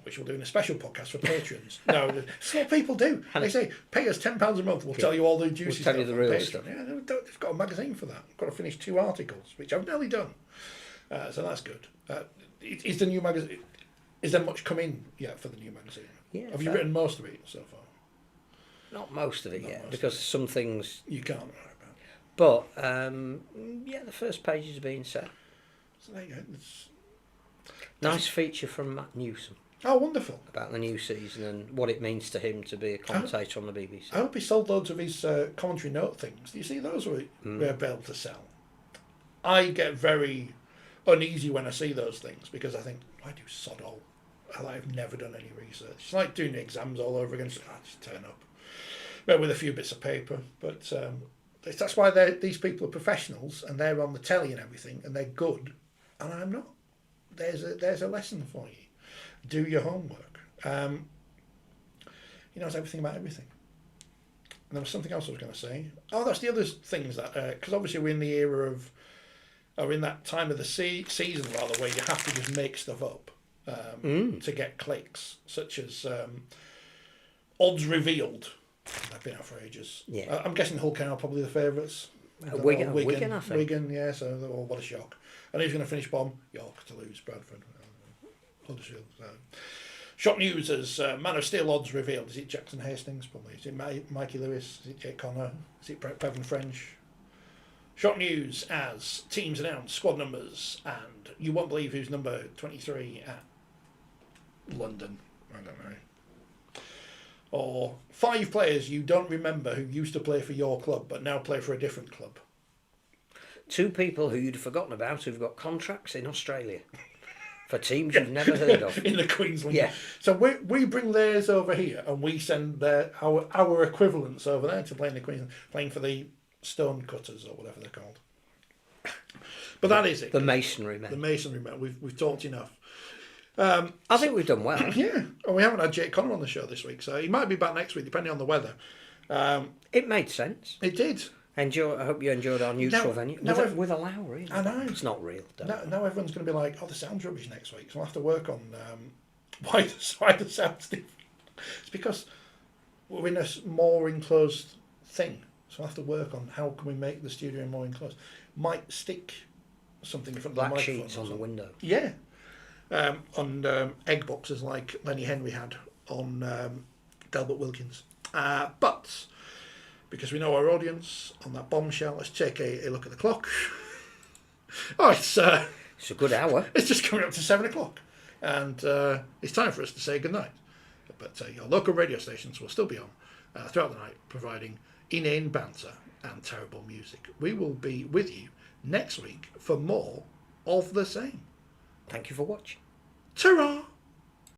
Speaker 1: which we'll do in a special podcast for patrons. No, that's what people do. They say, pay us £10 a month, we'll tell you all the juicy
Speaker 2: We'll
Speaker 1: stuff.
Speaker 2: tell you the
Speaker 1: on
Speaker 2: real
Speaker 1: Patreon.
Speaker 2: stuff.
Speaker 1: Yeah, they've got a magazine for that. I've got to finish 2 articles, which I've nearly done. So that's good. Is the new magazine? Is there much come in yet for the new magazine?
Speaker 2: Yeah,
Speaker 1: Have you
Speaker 2: fair.
Speaker 1: written most of it so far?
Speaker 2: Not most of it
Speaker 1: Not
Speaker 2: yet,
Speaker 1: most
Speaker 2: because some things...
Speaker 1: You can't write about.
Speaker 2: But, yeah, the first pages are being set.
Speaker 1: So there you go. It's...
Speaker 2: Nice feature from Matt Newsom
Speaker 1: Oh, wonderful.
Speaker 2: about the new season and what it means to him to be a commentator on the BBC.
Speaker 1: I hope he sold loads of his commentary note things. Do you see those we're able to sell? I get very uneasy when I see those things because I think, I do sod all. I've never done any research. It's like doing the exams all over again. So I just turn up. Well, with a few bits of paper. But that's why these people are professionals and they're on the telly and everything and they're good and I'm not. There's a lesson for you. Do your homework. He knows everything about everything. And there was something else I was going to say. Oh, that's the other things that... Because obviously we're in the era of... Or in that time of the season, rather, where you have to just make stuff up to get clicks, such as odds revealed. I've been out for ages.
Speaker 2: Yeah.
Speaker 1: I'm guessing Hull are probably the favourites.
Speaker 2: Wigan, I think.
Speaker 1: Wigan, yeah, so oh, what a shock. And who's going to finish bottom? York to lose, Bradford. Huddersfield. Shock news as Man of Steel odds revealed. Is it Jackson Hastings? Probably. Is it Mikey Lewis? Is it Jake Connor? Is it Bevan French? Shock news as teams announce squad numbers, and you won't believe who's number 23 at London. I don't know. Or 5 players you don't remember who used to play for your club but now play for a different club.
Speaker 2: 2 people who you'd have forgotten about who've got contracts in Australia for teams you've never heard of.
Speaker 1: In the Queensland.
Speaker 2: Yeah.
Speaker 1: So we bring theirs over here and we send our equivalents over there to play in the Queensland, playing for the Stone Cutters or whatever they're called. But that is it.
Speaker 2: The masonry men.
Speaker 1: The masonry men. We've talked enough.
Speaker 2: I think we've done well.
Speaker 1: Yeah. And we haven't had Jake Connor on the show this week, so he might be back next week depending on the weather.
Speaker 2: It made sense.
Speaker 1: It did.
Speaker 2: I hope you enjoyed our neutral venue. With a Lowry.
Speaker 1: I know.
Speaker 2: It's not real,
Speaker 1: Now everyone's going to be like, oh, the sound's rubbish next week, so we'll have to work on why the sound's different. It's because we're in a more enclosed thing, so we'll have to work on how can we make the studio more enclosed. Might stick something in front of the
Speaker 2: Black
Speaker 1: microphone.
Speaker 2: sheets on the window.
Speaker 1: Yeah. On egg boxes like Lenny Henry had on Delbert Wilkins. But because we know our audience on that bombshell, let's take a look at the clock. Oh, it's
Speaker 2: a good hour.
Speaker 1: It's just coming up to 7 o'clock, and it's time for us to say goodnight. But your local radio stations will still be on throughout the night, providing inane banter and terrible music. We will be with you next week for more of the same.
Speaker 2: Thank you for watching.
Speaker 1: Ta-ra!